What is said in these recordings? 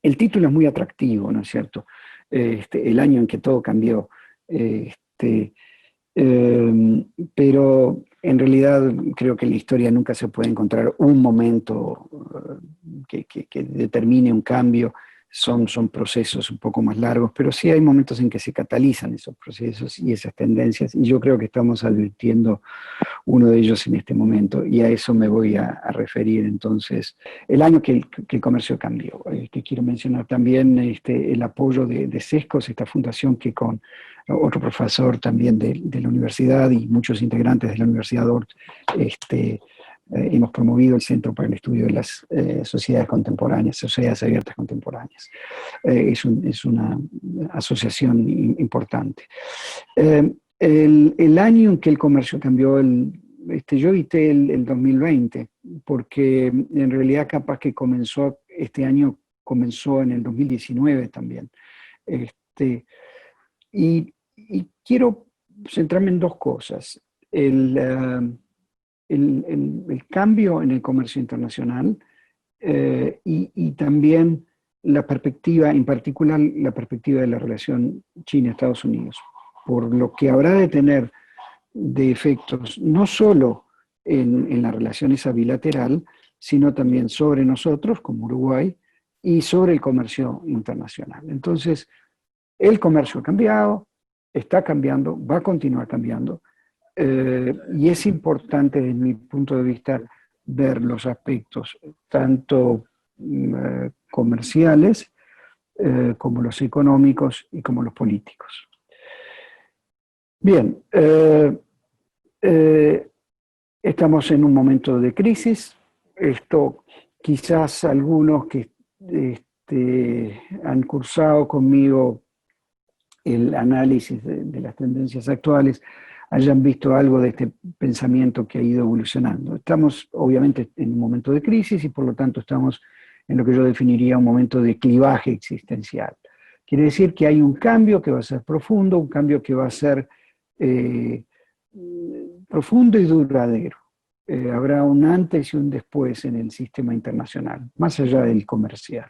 el título es muy atractivo, ¿no es cierto? El año en que todo cambió. Este, pero en realidad creo que en la historia nunca se puede encontrar un momento que determine un cambio. Son procesos un poco más largos, pero sí hay momentos en que se catalizan esos procesos y esas tendencias, y yo creo que estamos advirtiendo uno de ellos en este momento, y a eso me voy a referir entonces. El año que el comercio cambió. Quiero mencionar también el apoyo de SESCOS, esta fundación que con otro profesor también de la universidad y muchos integrantes de la Universidad Ort, hemos promovido el Centro para el Estudio de las Sociedades Contemporáneas, Sociedades Abiertas Contemporáneas. Es una asociación importante. El año en que el comercio cambió, yo evité el 2020, porque en realidad capaz que este año comenzó en el 2019 también. Este, y quiero centrarme en dos cosas. El cambio en el comercio internacional y también la perspectiva, en particular la perspectiva de la relación China-Estados Unidos, por lo que habrá de tener de efectos no solo en la relación esa bilateral, sino también sobre nosotros como Uruguay y sobre el comercio internacional. Entonces, el comercio ha cambiado, está cambiando, va a continuar cambiando, y es importante desde mi punto de vista ver los aspectos tanto comerciales como los económicos y como los políticos. Bien, estamos en un momento de crisis. Esto quizás algunos que han cursado conmigo el análisis de las tendencias actuales hayan visto algo de este pensamiento que ha ido evolucionando. Estamos obviamente en un momento de crisis y por lo tanto estamos en lo que yo definiría un momento de clivaje existencial. Quiere decir que hay un cambio que va a ser profundo, un cambio que va a ser profundo y duradero. Habrá un antes y un después en el sistema internacional, más allá del comercial.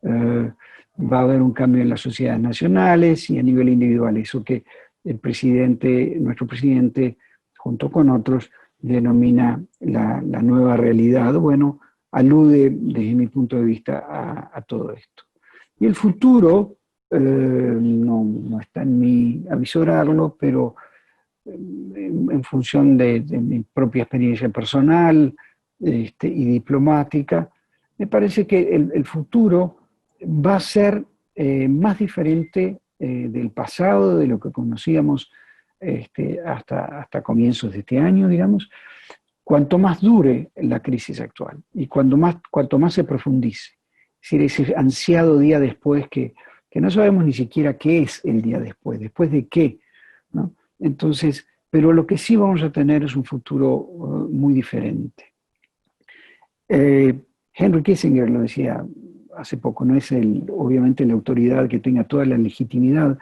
Va a haber un cambio en las sociedades nacionales y a nivel individual, eso que nuestro presidente, junto con otros, denomina la nueva realidad. Bueno, alude desde mi punto de vista a todo esto. Y el futuro, no está en mí avisorarlo, pero en función de mi propia experiencia personal y diplomática, me parece que el futuro va a ser más diferente del pasado, de lo que conocíamos hasta comienzos de este año, digamos, cuanto más dure la crisis actual y cuanto más se profundice. Es decir, ese ansiado día después que no sabemos ni siquiera qué es el día después de qué, ¿no? Entonces, pero lo que sí vamos a tener es un futuro muy diferente. Henry Kissinger lo decía hace poco, no es obviamente la autoridad que tenga toda la legitimidad,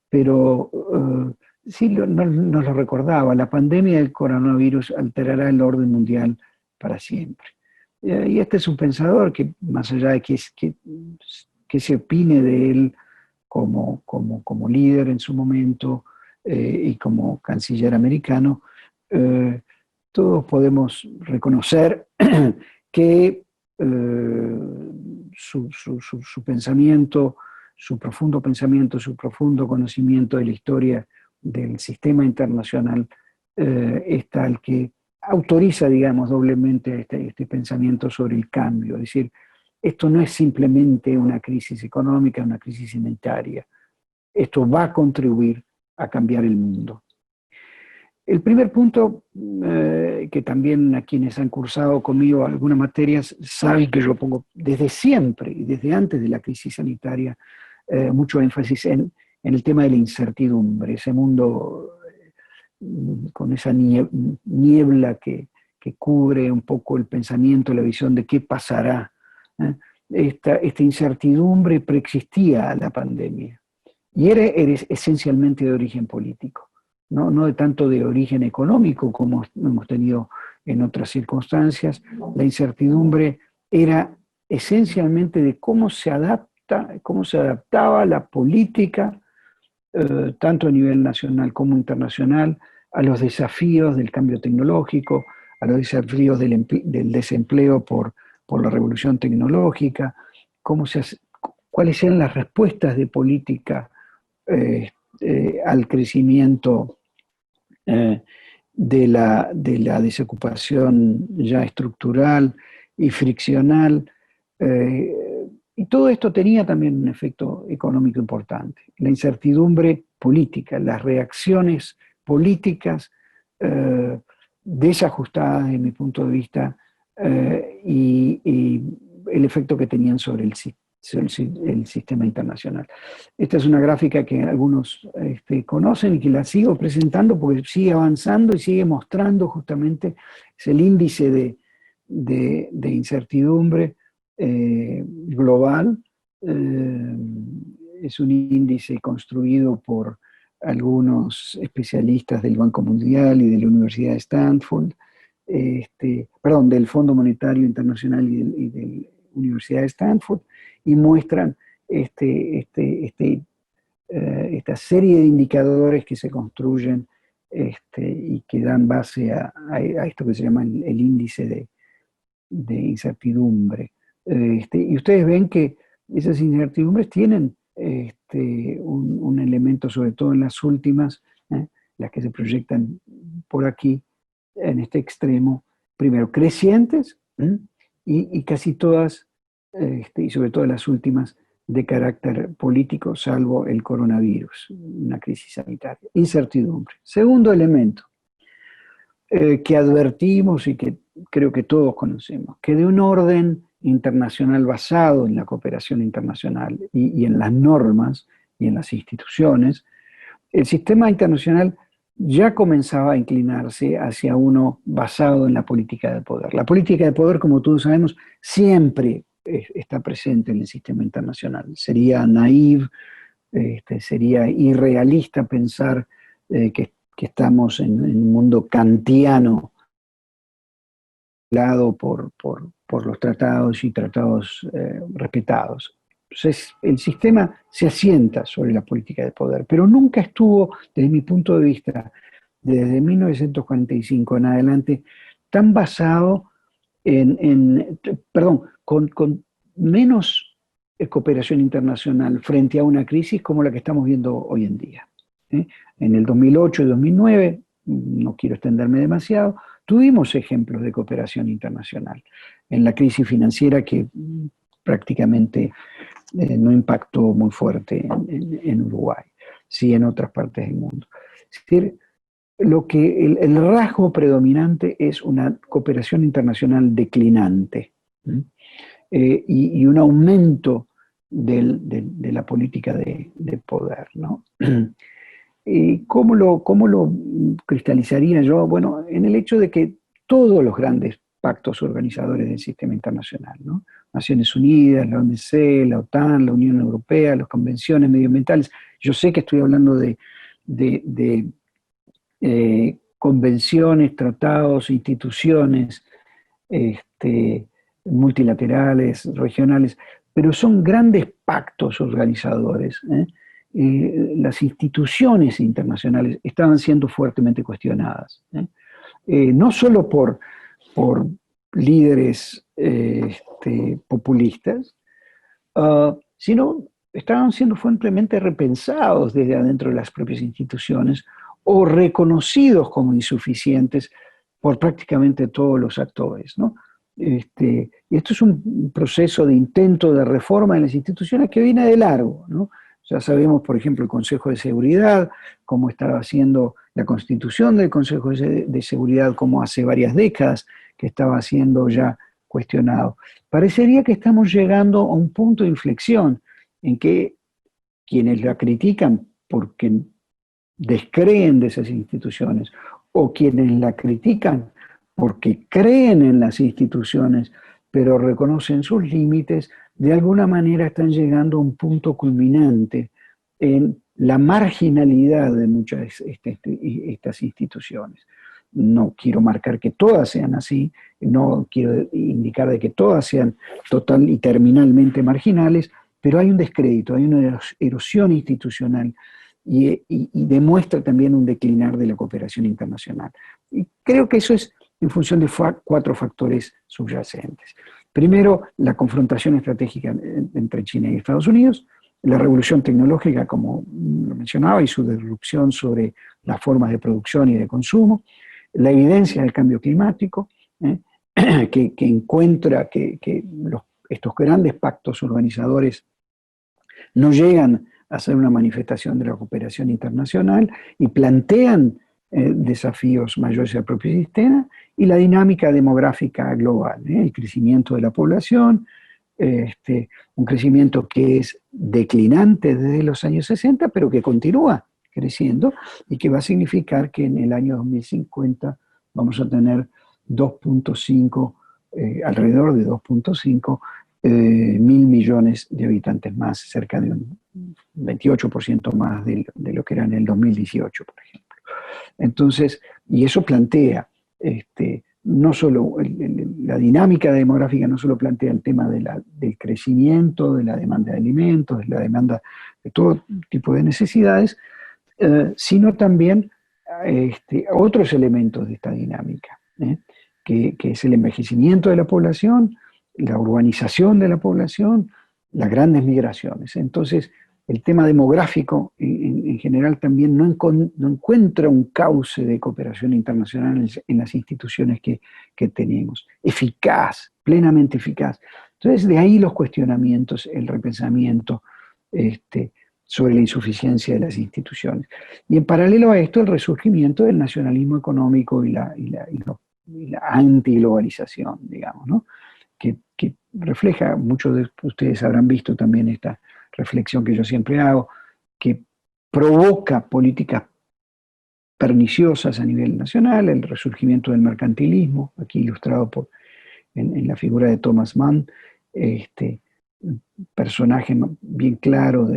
pero sí nos lo recordaba: la pandemia del coronavirus alterará el orden mundial para siempre. Y este es un pensador que, más allá de que se opine de él como líder en su momento y como canciller americano, todos podemos reconocer que su pensamiento, su profundo pensamiento, su profundo conocimiento de la historia del sistema internacional es tal que autoriza, digamos, doblemente este pensamiento sobre el cambio. Es decir, esto no es simplemente una crisis económica, una crisis sanitaria. Esto va a contribuir a cambiar el mundo. El primer punto, que también a quienes han cursado conmigo algunas materias saben que yo pongo desde siempre y desde antes de la crisis sanitaria mucho énfasis en el tema de la incertidumbre, ese mundo con esa niebla que cubre un poco el pensamiento, la visión de qué pasará. Esta incertidumbre preexistía a la pandemia y era esencialmente de origen político. No de tanto de origen económico como hemos tenido en otras circunstancias. La incertidumbre era esencialmente de cómo se adaptaba la política, tanto a nivel nacional como internacional, a los desafíos del cambio tecnológico, a los desafíos del desempleo por la revolución tecnológica, cuáles eran las respuestas de política al crecimiento de la desocupación ya estructural y friccional. Y todo esto tenía también un efecto económico importante. La incertidumbre política, las reacciones políticas desajustadas, desde mi punto de vista, y el efecto que tenían sobre el sistema internacional. Esta es una gráfica que algunos conocen y que la sigo presentando porque sigue avanzando y sigue mostrando justamente, es el índice de incertidumbre global. Es un índice construido por algunos especialistas del Banco Mundial y de la Universidad de Stanford, del Fondo Monetario Internacional y de la Universidad de Stanford, y muestran esta serie de indicadores que se construyen y que dan base a esto que se llama el índice de incertidumbre. Y ustedes ven que esas incertidumbres tienen un elemento, sobre todo en las últimas, las que se proyectan por aquí, en este extremo, primero crecientes, y casi todas, y sobre todo las últimas, de carácter político, salvo el coronavirus, una crisis sanitaria. Incertidumbre. Segundo elemento, que advertimos y que creo que todos conocemos, que de un orden internacional basado en la cooperación internacional y en las normas y en las instituciones, el sistema internacional ya comenzaba a inclinarse hacia uno basado en la política de poder. La política de poder, como todos sabemos, siempre está presente en el sistema internacional. Sería naive, sería irrealista pensar que estamos en un mundo kantiano, por los tratados y tratados respetados. Entonces, el sistema se asienta sobre la política de poder, pero nunca estuvo, desde mi punto de vista, desde 1945 en adelante, tan basado con menos cooperación internacional frente a una crisis como la que estamos viendo hoy en día. En el 2008 y 2009, no quiero extenderme demasiado, tuvimos ejemplos de cooperación internacional. En la crisis financiera que prácticamente no impactó muy fuerte en Uruguay, sí en otras partes del mundo. Es decir, el rasgo predominante es una cooperación internacional declinante, y un aumento de la política de poder, ¿no? ¿Cómo lo cristalizaría yo? Bueno, en el hecho de que todos los grandes pactos organizadores del sistema internacional, ¿no? Naciones Unidas, la OMC, la OTAN, la Unión Europea, las convenciones medioambientales. Yo sé que estoy hablando de convenciones, tratados, instituciones multilaterales, regionales, pero son grandes pactos organizadores. Las instituciones internacionales estaban siendo fuertemente cuestionadas, no solo por líderes populistas, sino estaban siendo fuertemente repensados desde adentro de las propias instituciones o reconocidos como insuficientes por prácticamente todos los actores, ¿no? Y esto es un proceso de intento de reforma en las instituciones que viene de largo, ¿no? Ya sabemos, por ejemplo, el Consejo de Seguridad, cómo estaba haciendo la constitución del Consejo de Seguridad, como hace varias décadas que estaba siendo ya cuestionado. Parecería que estamos llegando a un punto de inflexión en que quienes la critican porque descreen de esas instituciones o quienes la critican porque creen en las instituciones pero reconocen sus límites, de alguna manera están llegando a un punto culminante en la marginalidad de muchas estas instituciones. no quiero marcar que todas sean así, no quiero indicar de que todas sean total y terminalmente marginales, pero hay un descrédito, hay una erosión institucional y demuestra también un declinar de la cooperación internacional. Y creo que eso es en función de cuatro factores subyacentes. Primero, la confrontación estratégica entre China y Estados Unidos, la revolución tecnológica, como lo mencionaba, y su disrupción sobre las formas de producción y de consumo, la evidencia del cambio climático, que encuentra que estos grandes pactos organizadores no llegan a ser una manifestación de la cooperación internacional y plantean desafíos mayores al propio sistema, y la dinámica demográfica global, el crecimiento de la población, un crecimiento que es declinante desde los años 60, pero que continúa creciendo y que va a significar que en el año 2050 vamos a tener 2.5, alrededor de 2.5 mil millones de habitantes más, cerca de un 28% más de lo que era en el 2018, por ejemplo. Entonces, y eso plantea, no solo la dinámica demográfica, no solo plantea el tema del crecimiento, de la demanda de alimentos, de la demanda de todo tipo de necesidades, sino también otros elementos de esta dinámica, que es el envejecimiento de la población, la urbanización de la población, las grandes migraciones. Entonces, el tema demográfico en general también no encuentra un cauce de cooperación internacional en las instituciones que tenemos. Eficaz, plenamente eficaz. Entonces, de ahí los cuestionamientos, el repensamiento sobre la insuficiencia de las instituciones. Y en paralelo a esto, el resurgimiento del nacionalismo económico y la antiglobalización, digamos, ¿no? Que refleja, muchos de ustedes habrán visto también esta reflexión que yo siempre hago, que provoca políticas perniciosas a nivel nacional, el resurgimiento del mercantilismo, aquí ilustrado en la figura de Thomas Mann, personaje bien claro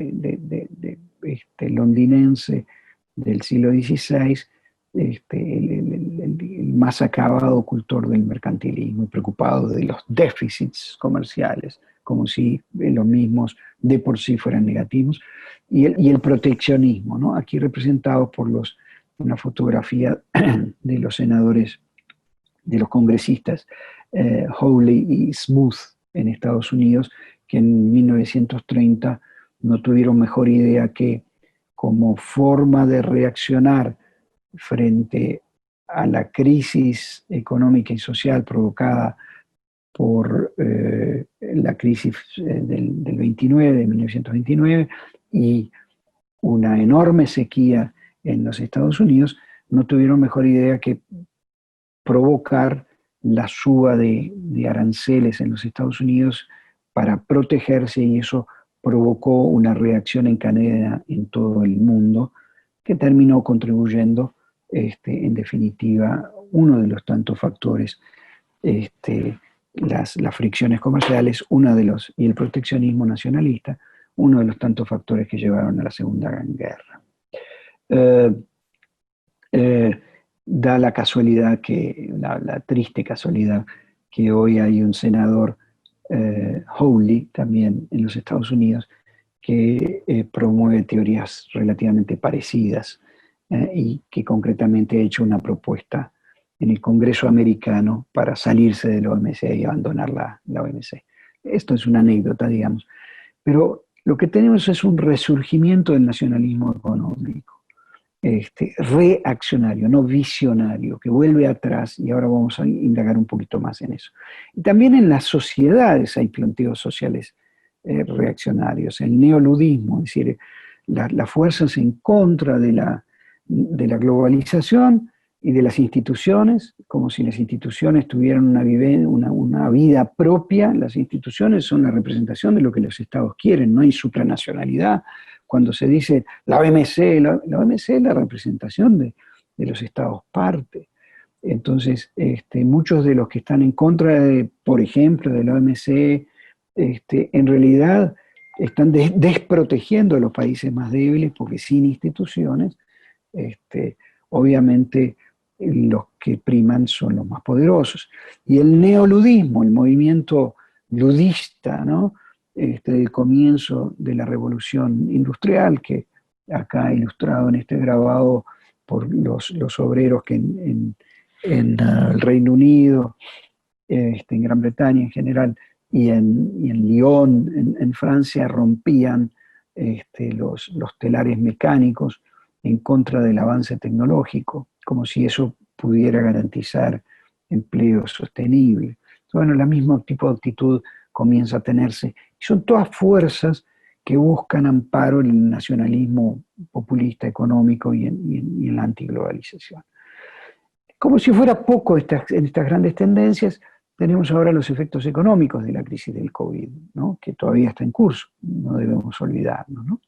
londinense del siglo XVI, el más acabado cultor del mercantilismo, preocupado de los déficits comerciales, como si los mismos de por sí fueran negativos, y el proteccionismo, ¿no? Aquí representado por una fotografía de los senadores, de los congresistas Hawley y Smoot en Estados Unidos, que en 1930 no tuvieron mejor idea que, como forma de reaccionar frente a la crisis económica y social provocada por la crisis del 29, de 1929, y una enorme sequía en los Estados Unidos, no tuvieron mejor idea que provocar la suba de aranceles en los Estados Unidos para protegerse, y eso provocó una reacción en cadena en todo el mundo que terminó contribuyendo, en definitiva, uno de los tantos factores, las fricciones comerciales, y el proteccionismo nacionalista, uno de los tantos factores que llevaron a la Segunda Gran Guerra. Da la casualidad la triste casualidad que hoy hay un senador, Hawley, también en los Estados Unidos, que promueve teorías relativamente parecidas, y que concretamente ha hecho una propuesta en el Congreso americano para salirse de la OMC y abandonar la OMC. Esto es una anécdota, digamos, pero lo que tenemos es un resurgimiento del nacionalismo económico, reaccionario, no visionario, que vuelve atrás, y ahora vamos a indagar un poquito más en eso. Y también en las sociedades hay planteos sociales reaccionarios, el neoludismo, es decir, las fuerzas en contra de la globalización y de las instituciones, como si las instituciones tuvieran una vida propia. Las instituciones son la representación de lo que los estados quieren, no hay supranacionalidad. Cuando se dice la OMC, la OMC es la representación de los estados parte. Entonces, muchos de los que están en contra, por ejemplo, de la OMC, en realidad están desprotegiendo a los países más débiles, porque sin instituciones, obviamente los que priman son los más poderosos. Y el neoludismo, el movimiento ludista, ¿no? Del comienzo de la revolución industrial, que acá ilustrado en este grabado por los obreros que en el Reino Unido, en Gran Bretaña en general, y en Lyon, en Francia, rompían los telares mecánicos en contra del avance tecnológico, como si eso pudiera garantizar empleo sostenible. Bueno, la misma tipo de actitud comienza a tenerse. Y son todas fuerzas que buscan amparo en el nacionalismo populista económico y en la antiglobalización. Como si fuera poco en estas grandes tendencias, tenemos ahora los efectos económicos de la crisis del COVID, ¿no? Que todavía está en curso, no debemos olvidarnos, ¿no?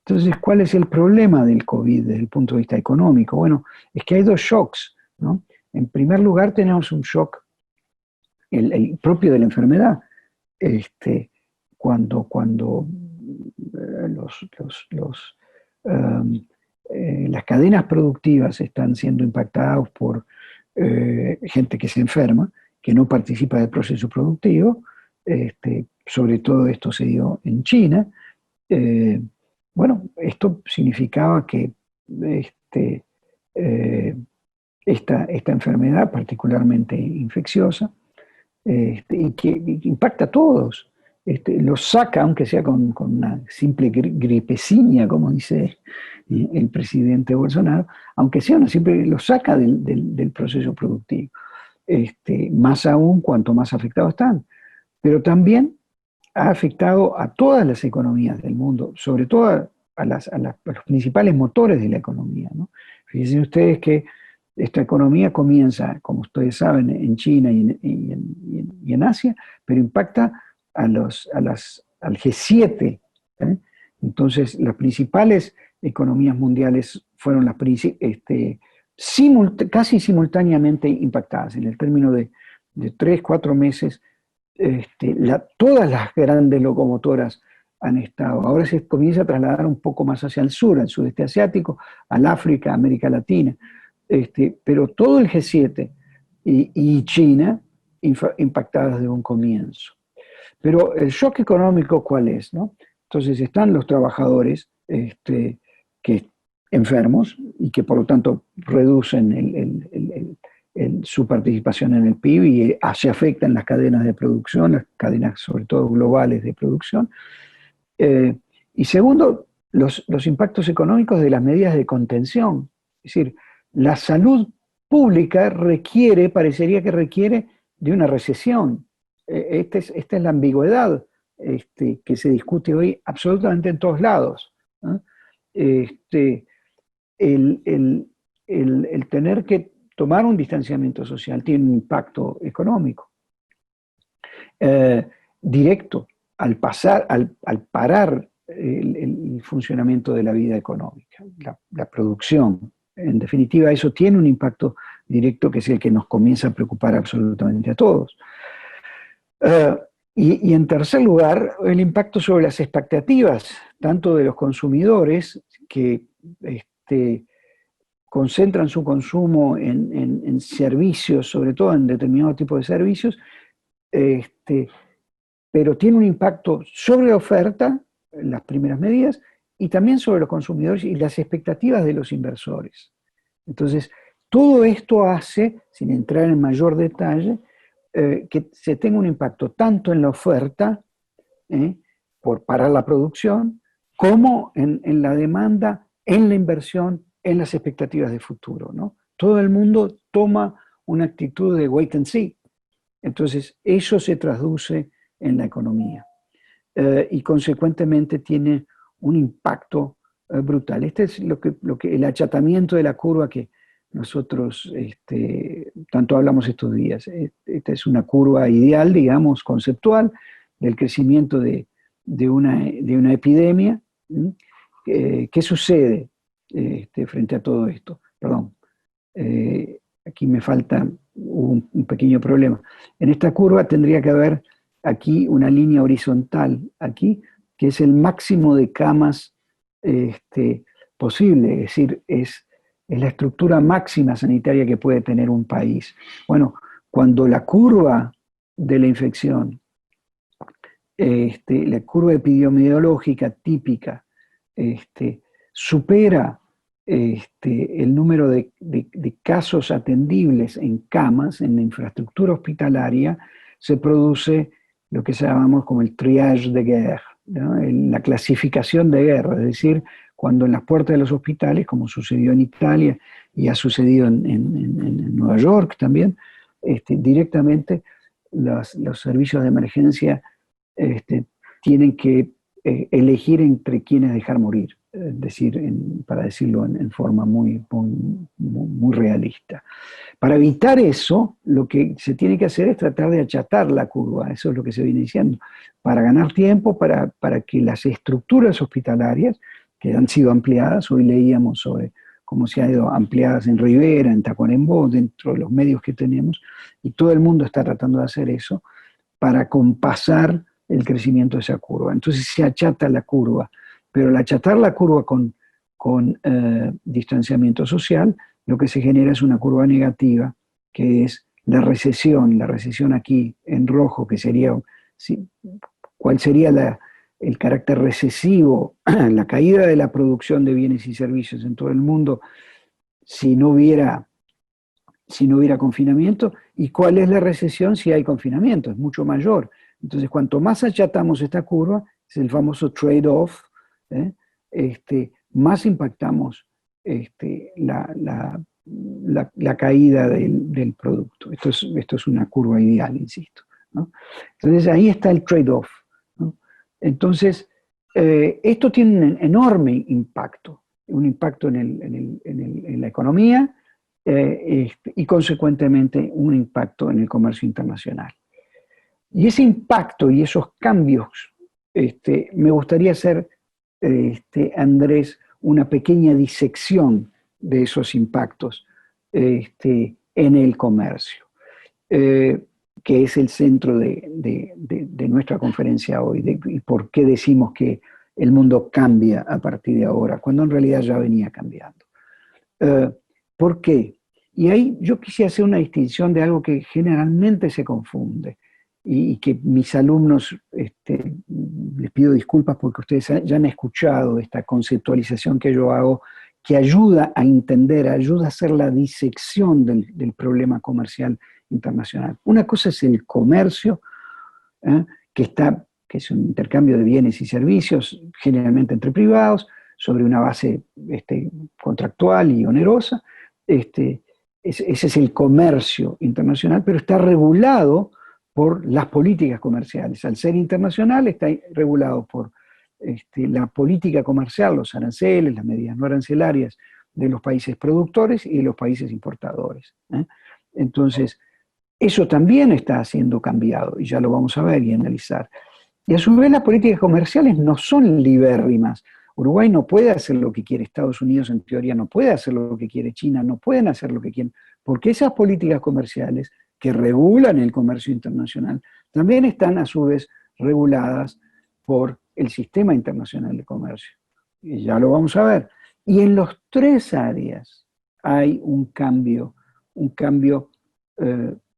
Entonces, ¿cuál es el problema del COVID desde el punto de vista económico? Bueno, es que hay dos shocks, ¿no? En primer lugar, tenemos un shock, el propio de la enfermedad, cuando um, las cadenas productivas están siendo impactadas por gente que se enferma, que no participa del proceso productivo, sobre todo esto se dio en China. Bueno, esto significaba que este, eh, esta enfermedad particularmente infecciosa, y que impacta a todos, los saca, aunque sea con una simple gripecina, como dice el presidente Bolsonaro, aunque sea una simple, los saca del proceso productivo, más aún cuanto más afectados están. Pero también ha afectado a todas las economías del mundo, sobre todo a los principales motores de la economía, ¿no? Fíjense ustedes que esta economía comienza, como ustedes saben, en China y en Asia, pero impacta al G7. ¿Eh? Entonces, las principales economías mundiales fueron casi simultáneamente impactadas. En el término de 3, 4 meses, todas las grandes locomotoras han estado. Ahora se comienza a trasladar un poco más hacia el sur, al sudeste asiático, al África, América Latina. Pero todo el G7 y China impactadas desde un comienzo. Pero el shock económico, ¿cuál es? ¿No? Entonces están los trabajadores que enfermos y que por lo tanto reducen su participación en el PIB y se afectan las cadenas de producción, las cadenas sobre todo globales de producción. Y segundo, los impactos económicos de las medidas de contención. Es decir, la salud pública parecería que requiere de una recesión. Esta es la ambigüedad que se discute hoy absolutamente en todos lados, ¿no? El tener que tomar un distanciamiento social tiene un impacto económico directo al parar el funcionamiento de la vida económica, la producción. En definitiva, eso tiene un impacto directo que es el que nos comienza a preocupar absolutamente a todos. Y en tercer lugar, el impacto sobre las expectativas, tanto de los consumidores que concentran su consumo en servicios, sobre todo en determinado tipo de servicios, pero tiene un impacto sobre la oferta, las primeras medidas, y también sobre los consumidores y las expectativas de los inversores. Entonces, todo esto hace, sin entrar en mayor detalle, que se tenga un impacto tanto en la oferta, por parar la producción, como en la demanda, en la inversión, en las expectativas de futuro, ¿no? Todo el mundo toma una actitud de wait and see. Entonces, eso se traduce en la economía y consecuentemente tiene un impacto brutal. Este es el achatamiento de la curva que nosotros tanto hablamos estos días. Esta es una curva ideal, digamos, conceptual, del crecimiento de una epidemia. ¿Qué sucede frente a todo esto? Perdón, aquí me falta un pequeño problema. En esta curva tendría que haber aquí una línea horizontal, aquí, que es el máximo de camas posible, es decir, es es la estructura máxima sanitaria que puede tener un país. Bueno, cuando la curva de la infección, la curva epidemiológica típica, supera el número de casos atendibles en camas, en la infraestructura hospitalaria, se produce lo que llamamos como el triage de guerra, ¿no? La clasificación de guerra, es decir, cuando en las puertas de los hospitales, como sucedió en Italia y ha sucedido en Nueva York también, directamente los servicios de emergencia tienen que elegir entre quienes dejar morir, es decir, para decirlo en forma muy realista. Para evitar eso, lo que se tiene que hacer es tratar de achatar la curva, eso es lo que se viene diciendo, para ganar tiempo, para que las estructuras hospitalarias que han sido ampliadas, hoy leíamos sobre cómo se han ido ampliadas en Rivera, en Tacuarembó, dentro de los medios que tenemos, y todo el mundo está tratando de hacer eso para compasar el crecimiento de esa curva. Entonces se achata la curva, pero al achatar la curva con distanciamiento social, lo que se genera es una curva negativa, que es la recesión aquí en rojo, que sería, ¿cuál sería el carácter recesivo, la caída de la producción de bienes y servicios en todo el mundo si no hubiera confinamiento? ¿Y cuál es la recesión si hay confinamiento? Es mucho mayor. Entonces, cuanto más achatamos esta curva, es el famoso trade-off, más impactamos la caída del producto. Esto es una curva ideal, insisto, ¿no? Entonces, ahí está el trade-off, ¿no? Entonces, esto tiene un enorme impacto, un impacto en la economía, y consecuentemente un impacto en el comercio internacional. Y ese impacto y esos cambios, me gustaría hacer, Andrés, una pequeña disección de esos impactos en el comercio, que es el centro de nuestra conferencia hoy, y por qué decimos que el mundo cambia a partir de ahora, cuando en realidad ya venía cambiando. ¿Por qué? Y ahí yo quisiera hacer una distinción de algo que generalmente se confunde y que mis alumnos, les pido disculpas porque ustedes ya han escuchado esta conceptualización que yo hago, que ayuda a entender, ayuda a hacer la disección del problema comercial internacional. Una cosa es el comercio, que es un intercambio de bienes y servicios, generalmente entre privados, sobre una base contractual y onerosa. Ese es el comercio internacional, pero está regulado por las políticas comerciales. Al ser internacional está regulado por la política comercial, los aranceles, las medidas no arancelarias de los países productores y de los países importadores. Entonces, eso también está siendo cambiado, y ya lo vamos a ver y analizar. Y a su vez las políticas comerciales no son libérrimas. Uruguay no puede hacer lo que quiere, Estados Unidos en teoría no puede hacer lo que quiere, China no pueden hacer lo que quieren, porque esas políticas comerciales que regulan el comercio internacional también están a su vez reguladas por el sistema internacional de comercio. Y ya lo vamos a ver. Y en las tres áreas hay un cambio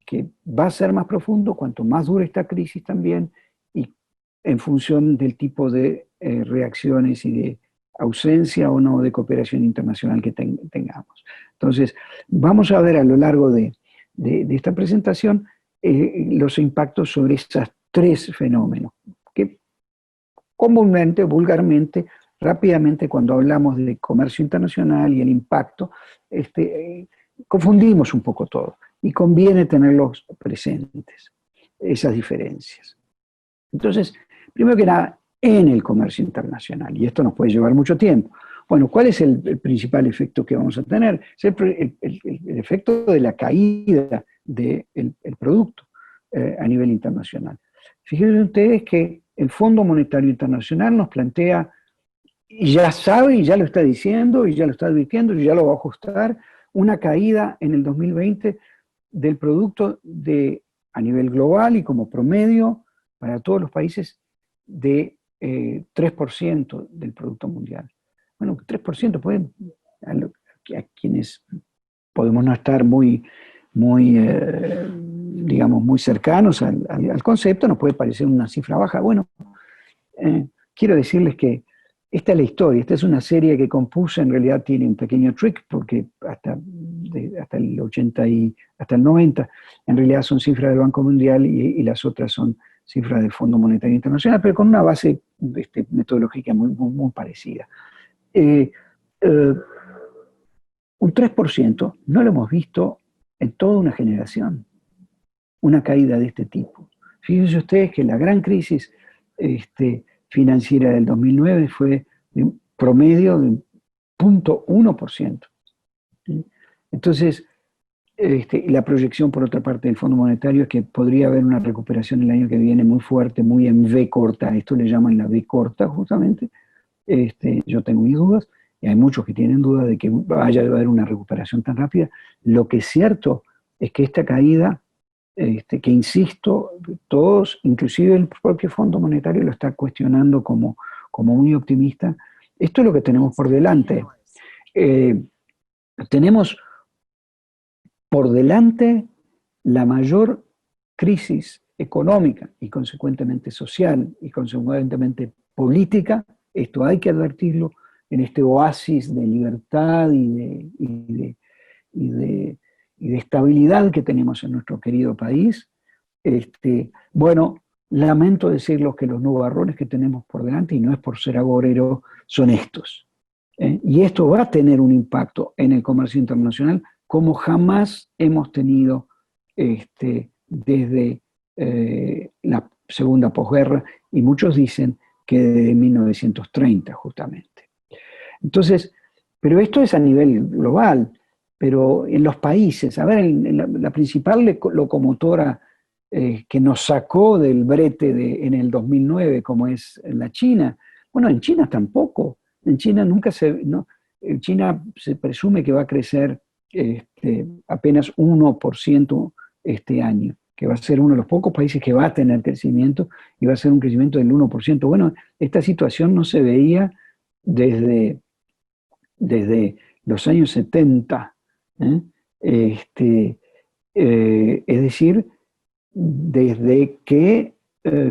que va a ser más profundo cuanto más dure esta crisis también, y en función del tipo de reacciones y de ausencia o no de cooperación internacional que tengamos. Entonces, vamos a ver a lo largo de esta presentación los impactos sobre estos tres fenómenos, que comúnmente, vulgarmente, rápidamente, cuando hablamos de comercio internacional y el impacto, confundimos un poco todo, y conviene tenerlos presentes, esas diferencias. Entonces, primero que nada, en el comercio internacional, y esto nos puede llevar mucho tiempo. Bueno, ¿cuál es el principal efecto que vamos a tener? Es el efecto de la caída del producto a nivel internacional. Fíjense ustedes que el Fondo Monetario Internacional nos plantea, y ya sabe, y ya lo está diciendo, y ya lo está advirtiendo, y ya lo va a ajustar, una caída en el 2020 del producto a nivel global y como promedio para todos los países de 3% del Producto Mundial. Bueno, 3% a quienes podemos no estar muy, muy digamos, muy cercanos al concepto, nos puede parecer una cifra baja. Bueno, quiero decirles que esta es la historia, esta es una serie que compuse, en realidad tiene un pequeño trick, porque hasta el 80 y hasta el 90, en realidad son cifras del Banco Mundial y las otras son cifras del Fondo Monetario Internacional, pero con una base metodológica muy, muy, muy parecida. Un 3% no lo hemos visto en toda una generación, una caída de este tipo. Fíjense ustedes que la gran crisis financiera del 2009 fue de un promedio de 0,1%. Entonces, la proyección, por otra parte, del Fondo Monetario es que podría haber una recuperación el año que viene muy fuerte, muy en V corta. Esto le llaman la V corta, justamente. Yo tengo mis dudas, y hay muchos que tienen dudas de que vaya a haber una recuperación tan rápida. Lo que es cierto es que esta caída, que insisto, todos, inclusive el propio Fondo Monetario lo está cuestionando como muy optimista. Esto es lo que tenemos por delante. Tenemos por delante la mayor crisis económica y consecuentemente social y consecuentemente política, esto hay que advertirlo, en este oasis de libertad y de estabilidad que tenemos en nuestro querido país. Bueno, lamento decirles que los nubarrones que tenemos por delante, y no es por ser agorero, son estos. Y esto va a tener un impacto en el comercio internacional como jamás hemos tenido desde la segunda posguerra, y muchos dicen que desde 1930 justamente. Entonces, pero esto es a nivel global, pero en los países, a ver, la principal locomotora que nos sacó del brete en el 2009, como es la China, bueno, en China tampoco. En China en China se presume que va a crecer apenas 1% este año, que va a ser uno de los pocos países que va a tener crecimiento, y va a ser un crecimiento del 1%. Bueno, esta situación no se veía desde los años 70, es decir, desde que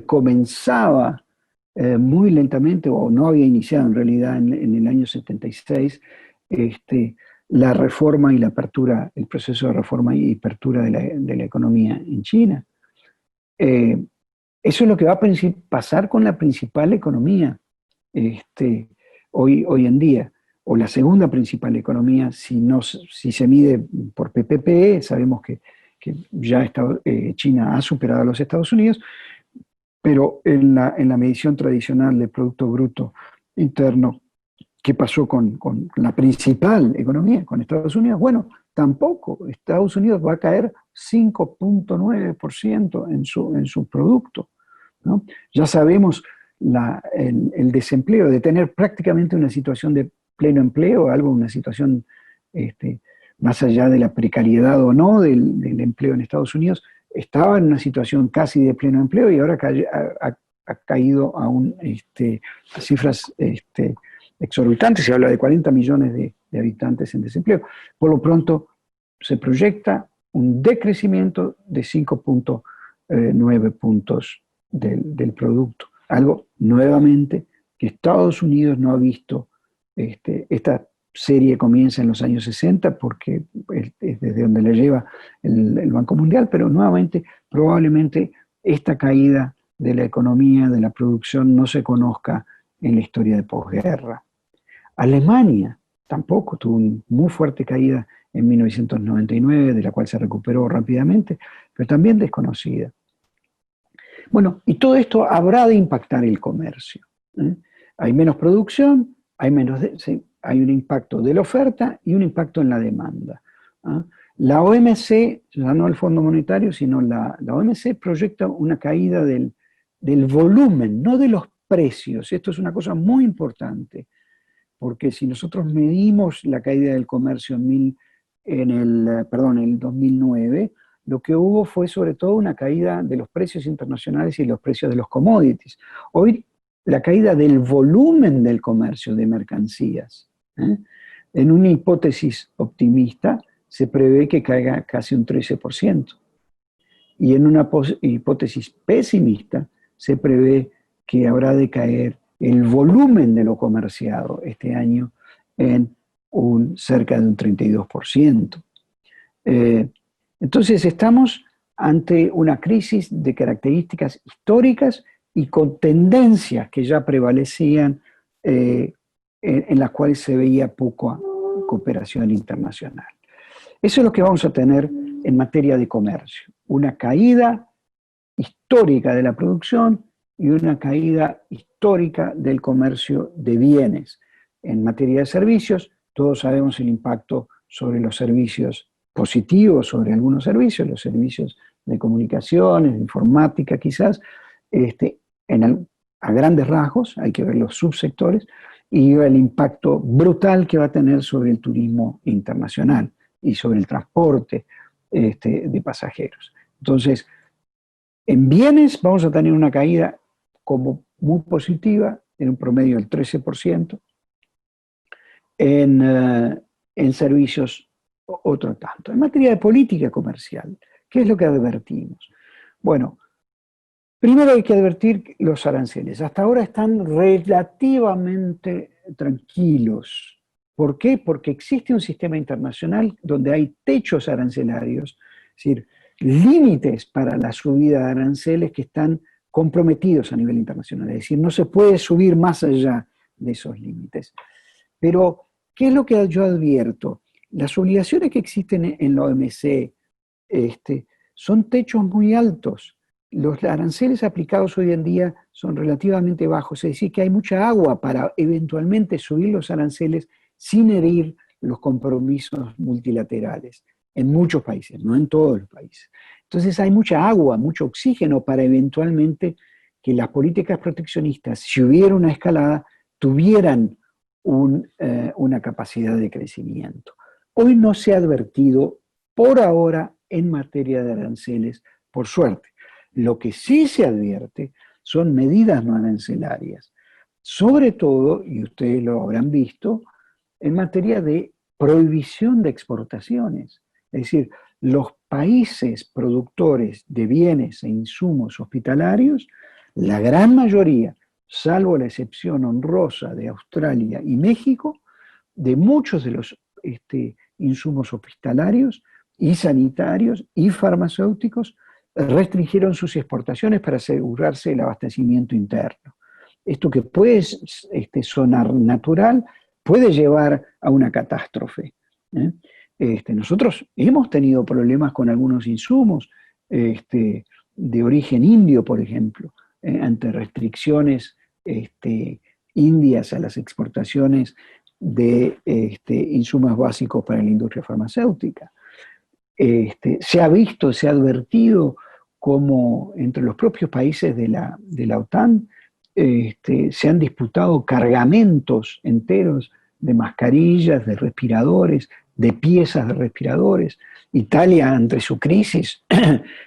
comenzaba muy lentamente, o no había iniciado en realidad en el año 76, la reforma y la apertura, el proceso de reforma y apertura de la economía en China. Eso es lo que va a pasar con la principal economía hoy en día, o la segunda principal economía, si se mide por PPP. Sabemos que ya China ha superado a los Estados Unidos, pero en la medición tradicional del Producto Bruto Interno, ¿qué pasó con la principal economía, con Estados Unidos? Bueno, tampoco. Estados Unidos va a caer 5,9% en su producto, ¿no? Ya sabemos el desempleo, de tener prácticamente una situación de pleno empleo, una situación más allá de la precariedad o no del empleo en Estados Unidos, estaba en una situación casi de pleno empleo, y ahora ha caído a cifras exorbitantes. Se habla de 40 millones de habitantes en desempleo. Por lo pronto, se proyecta un decrecimiento de 5,9 puntos del producto. Algo, nuevamente, que Estados Unidos no ha visto. Esta serie comienza en los años 60, porque es desde donde la lleva el Banco Mundial, pero nuevamente, probablemente, esta caída de la economía, de la producción, no se conozca en la historia de posguerra. Alemania tampoco tuvo una muy fuerte caída en 1999, de la cual se recuperó rápidamente, pero también desconocida. Bueno, y todo esto habrá de impactar el comercio. Hay menos producción, hay un impacto de la oferta y un impacto en la demanda. La OMC, ya no el Fondo Monetario, sino la OMC proyecta una caída del volumen, no de los precios. Esto es una cosa muy importante, porque si nosotros medimos la caída del comercio en el 2009, lo que hubo fue sobre todo una caída de los precios internacionales y los precios de los commodities. Hoy, la caída del volumen del comercio de mercancías, En una hipótesis optimista se prevé que caiga casi un 13%. Y en una hipótesis pesimista se prevé que habrá de caer el volumen de lo comerciado este año en cerca de un 32%. Entonces estamos ante una crisis de características históricas y con tendencias que ya prevalecían, en las cuales se veía poca cooperación internacional. Eso es lo que vamos a tener en materia de comercio. Una caída histórica de la producción y una caída histórica del comercio de bienes. En materia de servicios, todos sabemos el impacto sobre los servicios positivos, sobre algunos servicios, los servicios de comunicaciones, de informática quizás, a grandes rasgos, hay que ver los subsectores, y el impacto brutal que va a tener sobre el turismo internacional y sobre el transporte de pasajeros. Entonces, en bienes vamos a tener una caída como muy positiva, en un promedio del 13%, en servicios otro tanto. En materia de política comercial, ¿qué es lo que advertimos? Bueno, primero hay que advertir los aranceles. Hasta ahora están relativamente tranquilos. ¿Por qué? Porque existe un sistema internacional donde hay techos arancelarios, es decir, límites para la subida de aranceles que están comprometidos a nivel internacional. Es decir, no se puede subir más allá de esos límites. Pero, ¿qué es lo que yo advierto? Las obligaciones que existen en la OMC son techos muy altos. Los aranceles aplicados hoy en día son relativamente bajos, es decir, que hay mucha agua para eventualmente subir los aranceles sin herir los compromisos multilaterales en muchos países, no en todos los países. Entonces hay mucha agua, mucho oxígeno para eventualmente que las políticas proteccionistas, si hubiera una escalada, tuvieran una capacidad de crecimiento. Hoy no se ha advertido por ahora en materia de aranceles, por suerte. Lo que sí se advierte son medidas no arancelarias, sobre todo, y ustedes lo habrán visto, en materia de prohibición de exportaciones. Es decir, los países productores de bienes e insumos hospitalarios, la gran mayoría, salvo la excepción honrosa de Australia y México, de muchos de los insumos hospitalarios y sanitarios y farmacéuticos, restringieron sus exportaciones para asegurarse el abastecimiento interno. Esto que puede sonar natural, puede llevar a una catástrofe. Nosotros hemos tenido problemas con algunos insumos de origen indio, por ejemplo, ante restricciones indias a las exportaciones de insumos básicos para la industria farmacéutica. Se ha visto, se ha advertido como entre los propios países de la OTAN se han disputado cargamentos enteros de mascarillas, de respiradores, de piezas de respiradores. Italia, ante su crisis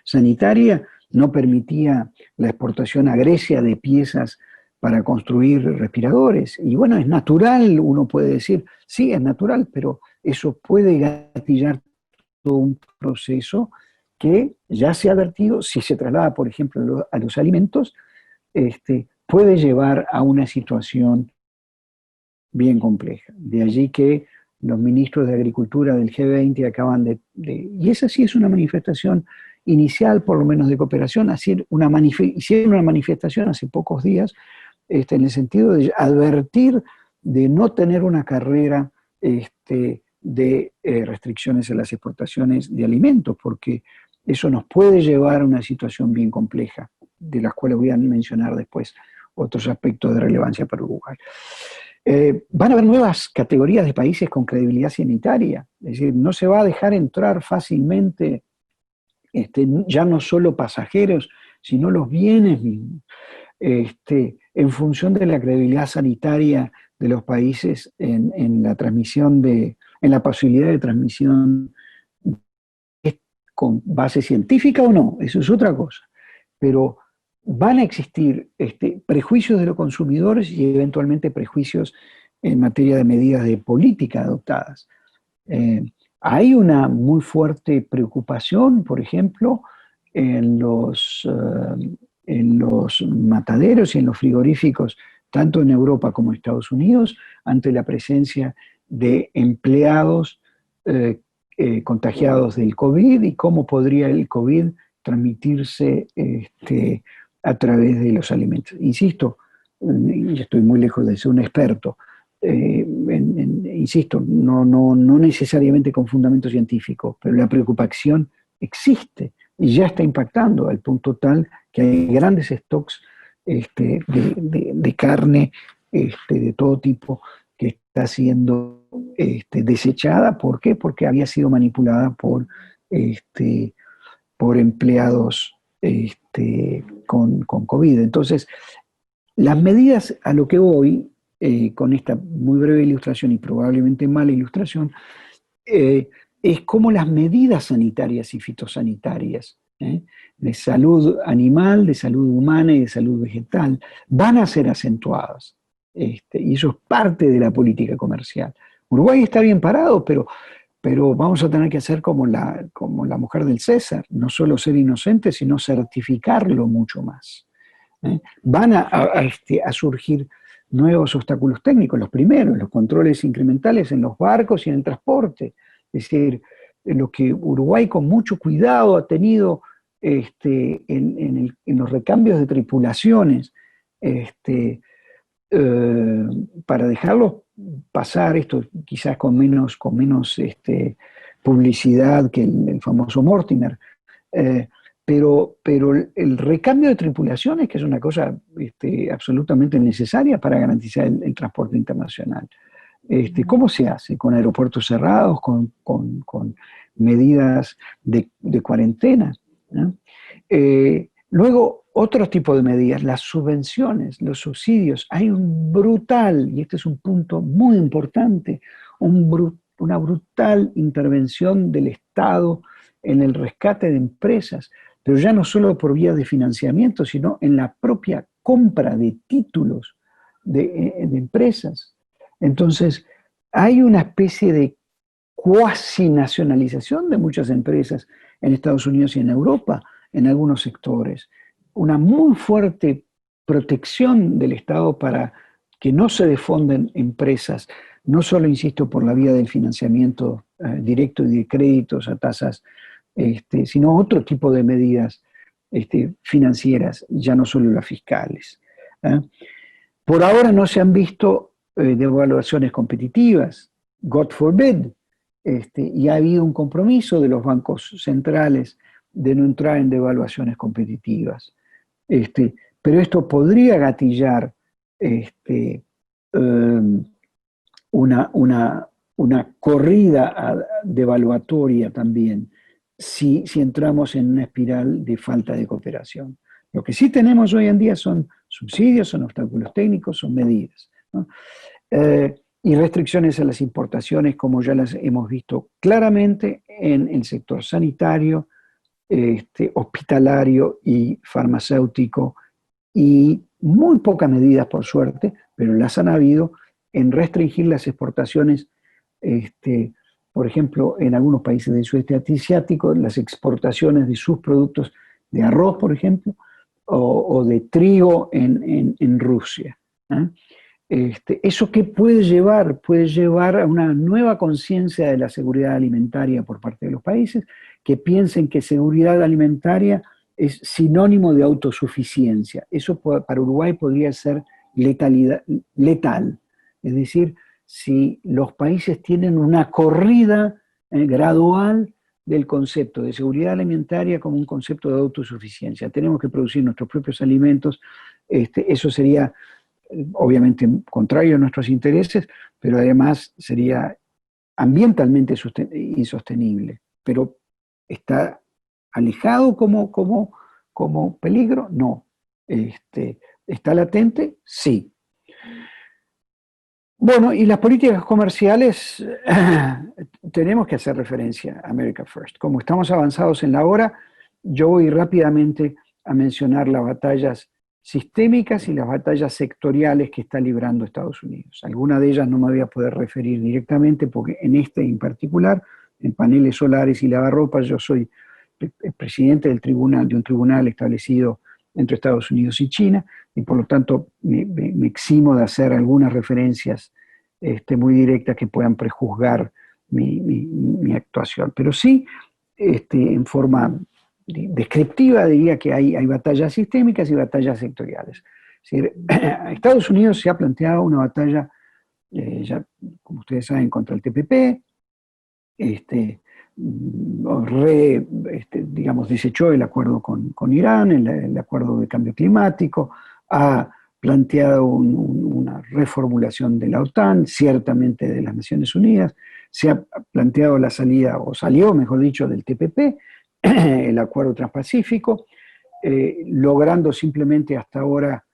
sanitaria, no permitía la exportación a Grecia de piezas para construir respiradores. Y bueno, es natural, uno puede decir, sí, es natural, pero eso puede gatillar todo un proceso que ya se ha advertido, si se traslada, por ejemplo, a los alimentos, puede llevar a una situación bien compleja. De allí que los ministros de Agricultura del G20 acaban y esa sí es una manifestación inicial, por lo menos de cooperación, hicieron una manifestación hace pocos días, en el sentido de advertir de no tener una carrera de restricciones en las exportaciones de alimentos, porque eso nos puede llevar a una situación bien compleja, de las cuales voy a mencionar después otros aspectos de relevancia para Uruguay. Van a haber nuevas categorías de países con credibilidad sanitaria, es decir, no se va a dejar entrar fácilmente ya no solo pasajeros, sino los bienes mismos, en función de la credibilidad sanitaria de los países en la posibilidad de transmisión con base científica o no, eso es otra cosa. Pero van a existir prejuicios de los consumidores y eventualmente prejuicios en materia de medidas de política adoptadas. Hay una muy fuerte preocupación, por ejemplo, en los mataderos y en los frigoríficos, tanto en Europa como en Estados Unidos, ante la presencia de empleados contagiados del COVID y cómo podría el COVID transmitirse a través de los alimentos. Insisto, y estoy muy lejos de ser un experto, insisto, no necesariamente con fundamento científico, pero la preocupación existe y ya está impactando al punto tal que hay grandes stocks de carne de todo tipo que está siendo desechada. ¿Por qué? Porque había sido manipulada por empleados con COVID. Entonces, las medidas a lo que voy, con esta muy breve ilustración y probablemente mala ilustración, es cómo las medidas sanitarias y fitosanitarias, de salud animal, de salud humana y de salud vegetal, van a ser acentuadas. Y eso es parte de la política comercial. Uruguay está bien parado, pero vamos a tener que hacer como la mujer del César, no solo ser inocentes, sino certificarlo mucho más. Van a surgir nuevos obstáculos técnicos, los primeros, los controles incrementales en los barcos y en el transporte. Es decir, lo que Uruguay con mucho cuidado ha tenido en los recambios de tripulaciones, para dejarlos pasar, esto quizás con menos publicidad que el famoso Mortimer, pero el recambio de tripulaciones, que es una cosa absolutamente necesaria para garantizar el transporte internacional. ¿Cómo se hace? Con aeropuertos cerrados, con medidas de cuarentena, ¿no? Luego, otro tipo de medidas, las subvenciones, los subsidios. Hay un brutal, y este es un punto muy importante, una brutal intervención del Estado en el rescate de empresas, pero ya no solo por vía de financiamiento, sino en la propia compra de títulos de empresas. Entonces, hay una especie de cuasi nacionalización de muchas empresas en Estados Unidos y en Europa, en algunos sectores. Una muy fuerte protección del Estado para que no se defonden empresas, no solo, insisto, por la vía del financiamiento directo y de créditos a tasas, sino otro tipo de medidas financieras, ya no solo las fiscales. Por ahora no se han visto devaluaciones competitivas, God forbid, y ha habido un compromiso de los bancos centrales de no entrar en devaluaciones competitivas. Pero esto podría gatillar una corrida devaluatoria también si entramos en una espiral de falta de cooperación. Lo que sí tenemos hoy en día son subsidios, son obstáculos técnicos, son medidas, ¿no? Y restricciones a las importaciones, como ya las hemos visto claramente en el sector sanitario, hospitalario y farmacéutico, y muy pocas medidas, por suerte, pero las han habido en restringir las exportaciones, por ejemplo, en algunos países del sudeste asiático, las exportaciones de sus productos de arroz, por ejemplo, o de trigo en Rusia. ¿Eso qué puede llevar? Puede llevar a una nueva conciencia de la seguridad alimentaria por parte de los países, que piensen que seguridad alimentaria es sinónimo de autosuficiencia. Eso para Uruguay podría ser letal. Es decir, si los países tienen una corrida gradual del concepto de seguridad alimentaria como un concepto de autosuficiencia. Tenemos que producir nuestros propios alimentos. Eso sería obviamente contrario a nuestros intereses, pero además sería ambientalmente insostenible. Pero ¿está alejado como peligro? No. ¿Está latente? Sí. Bueno, y las políticas comerciales, tenemos que hacer referencia a America First. Como estamos avanzados en la hora, yo voy rápidamente a mencionar las batallas sistémicas y las batallas sectoriales que está librando Estados Unidos. Algunas de ellas no me voy a poder referir directamente porque en este en particular, en paneles solares y lavarropas, yo soy el presidente del tribunal, de un tribunal establecido entre Estados Unidos y China, y por lo tanto me eximo de hacer algunas referencias muy directas que puedan prejuzgar mi actuación. Pero sí, en forma descriptiva diría que hay batallas sistémicas y batallas sectoriales. Es decir, Estados Unidos se ha planteado una batalla, ya, como ustedes saben, contra el TPP, digamos, desechó el acuerdo con Irán, el acuerdo de cambio climático, ha planteado una reformulación de la OTAN, ciertamente de las Naciones Unidas, se ha planteado la salida, o salió, mejor dicho, del TPP, el acuerdo transpacífico, logrando simplemente hasta ahora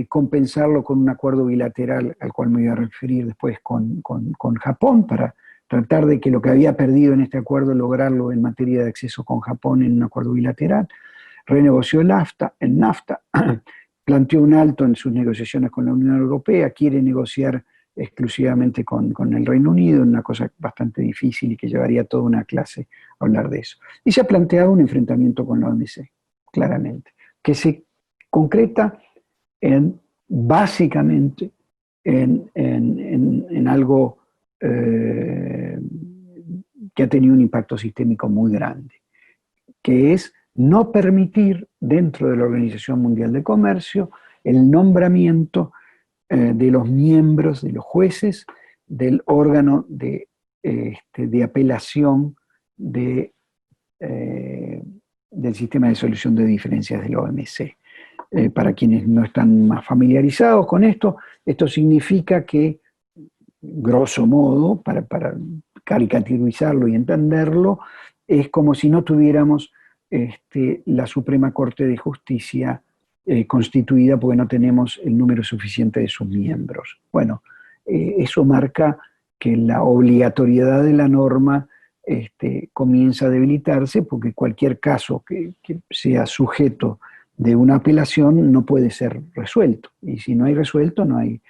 compensarlo con un acuerdo bilateral al cual me voy a referir después con Japón, para tratar de que lo que había perdido en este acuerdo, lograrlo en materia de acceso con Japón en un acuerdo bilateral. Renegoció el NAFTA, planteó un alto en sus negociaciones con la Unión Europea, quiere negociar exclusivamente con el Reino Unido, una cosa bastante difícil y que llevaría toda una clase a hablar de eso. Y se ha planteado un enfrentamiento con la OMC, claramente, que se concreta básicamente en algo que ha tenido un impacto sistémico muy grande, que es no permitir dentro de la Organización Mundial de Comercio el nombramiento de los miembros, de los jueces del órgano de apelación del sistema de solución de diferencias de la OMC. Para quienes no están más familiarizados con esto significa que, grosso modo, para caricaturizarlo y entenderlo, es como si no tuviéramos la Suprema Corte de Justicia constituida porque no tenemos el número suficiente de sus miembros. Bueno, eso marca que la obligatoriedad de la norma comienza a debilitarse, porque cualquier caso que sea sujeto de una apelación no puede ser resuelto. Y si no hay resuelto, no hay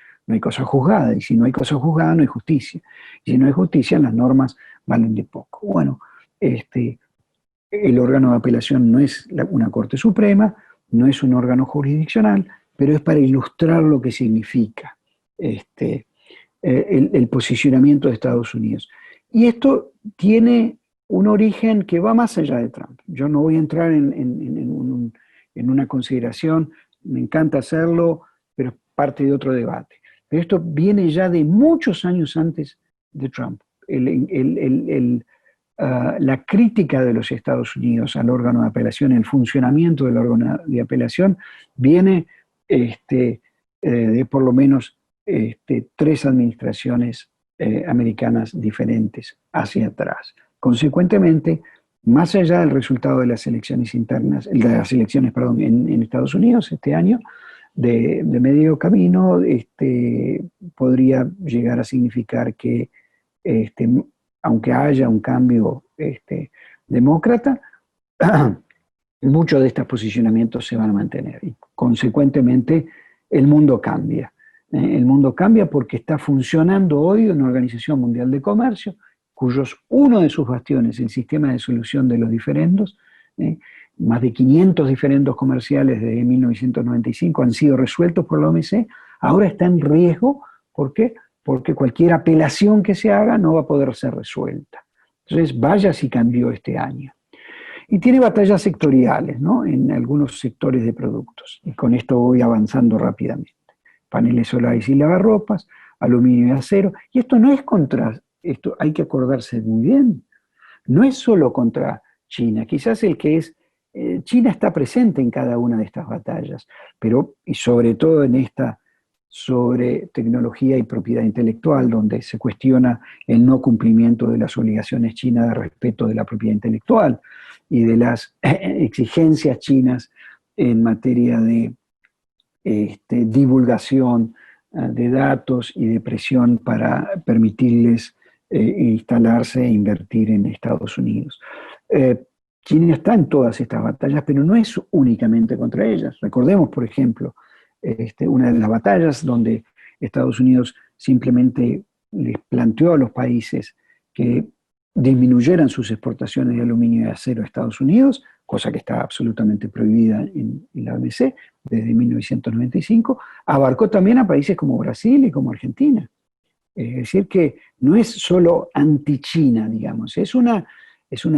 cosa juzgada. Y si no hay cosa juzgada, no hay justicia. Y si no hay justicia, las normas valen de poco. Bueno, el órgano de apelación no es una Corte Suprema, no es un órgano jurisdiccional, pero es para ilustrar lo que significa el posicionamiento de Estados Unidos. Y esto tiene un origen que va más allá de Trump. Yo no voy a entrar en una consideración, me encanta hacerlo, pero es parte de otro debate. Pero esto viene ya de muchos años antes de Trump. La crítica de los Estados Unidos al órgano de apelación, el funcionamiento del órgano de apelación, viene de por lo menos 3 administraciones americanas diferentes hacia atrás. Consecuentemente, más allá del resultado de las elecciones internas, de las elecciones, perdón, en Estados Unidos este año, de medio camino, podría llegar a significar que aunque haya un cambio demócrata, muchos de estos posicionamientos se van a mantener y consecuentemente el mundo cambia. El mundo cambia porque está funcionando hoy una Organización Mundial de Comercio, uno de sus bastiones, el sistema de solución de los diferendos, más de 500 diferendos comerciales desde 1995 han sido resueltos por la OMC, ahora está en riesgo. ¿Por qué? Porque cualquier apelación que se haga no va a poder ser resuelta. Entonces, vaya si cambió este año. Y tiene batallas sectoriales, ¿no?, en algunos sectores de productos. Y con esto voy avanzando rápidamente. Paneles solares y lavarropas, aluminio y acero. Y esto no es esto hay que acordarse muy bien, no es solo contra China. Quizás China está presente en cada una de estas batallas, pero, y sobre todo en esta sobre tecnología y propiedad intelectual, donde se cuestiona el no cumplimiento de las obligaciones chinas de respeto de la propiedad intelectual y de las exigencias chinas en materia de divulgación de datos y de presión para permitirles instalarse e invertir en Estados Unidos. China está en todas estas batallas, pero no es únicamente contra ellas. Recordemos, por ejemplo, una de las batallas donde Estados Unidos simplemente les planteó a los países que disminuyeran sus exportaciones de aluminio y acero a Estados Unidos, cosa que está absolutamente prohibida en la OMC desde 1995, abarcó también a países como Brasil y como Argentina. Es decir, que no es solo anti-China, digamos, es una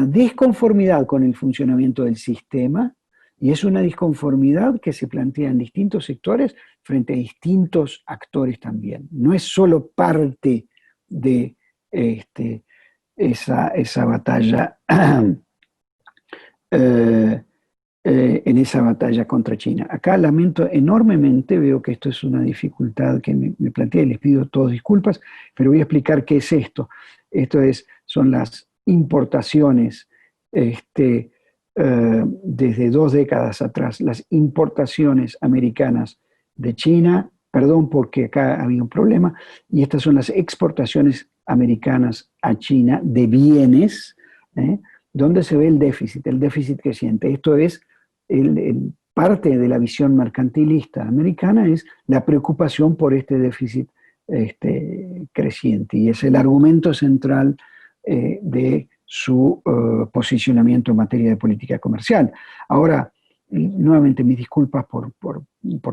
disconformidad con el funcionamiento del sistema y es una disconformidad que se plantea en distintos sectores frente a distintos actores también. No es solo parte de esa batalla, en esa batalla contra China. Acá lamento enormemente, veo que esto es una dificultad que me plantea y les pido todos disculpas, pero voy a explicar qué es esto. Son las importaciones desde 2 décadas atrás, las importaciones americanas de China, perdón porque acá había un problema, y estas son las exportaciones americanas a China de bienes, donde se ve el déficit creciente. Esto es parte de la visión mercantilista americana, es la preocupación por este déficit creciente, y es el argumento central de su posicionamiento en materia de política comercial. Ahora, nuevamente mis disculpas por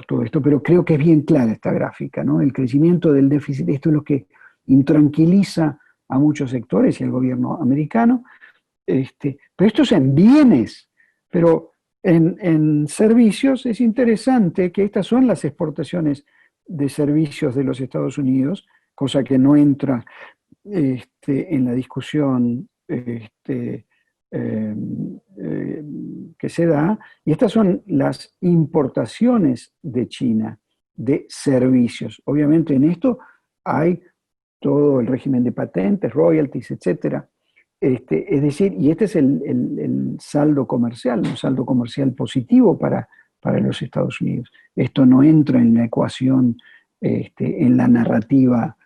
todo esto, pero creo que es bien clara esta gráfica, ¿no? El crecimiento del déficit, esto es lo que intranquiliza a muchos sectores y al gobierno americano, pero esto es en bienes, pero en servicios es interesante que estas son las exportaciones de servicios de los Estados Unidos, cosa que no entra en la discusión que se da, y estas son las importaciones de China de servicios. Obviamente en esto hay todo el régimen de patentes, royalties, etcétera. Es decir, y este es el saldo comercial, un saldo comercial positivo para los Estados Unidos. Esto no entra en la ecuación, en la narrativa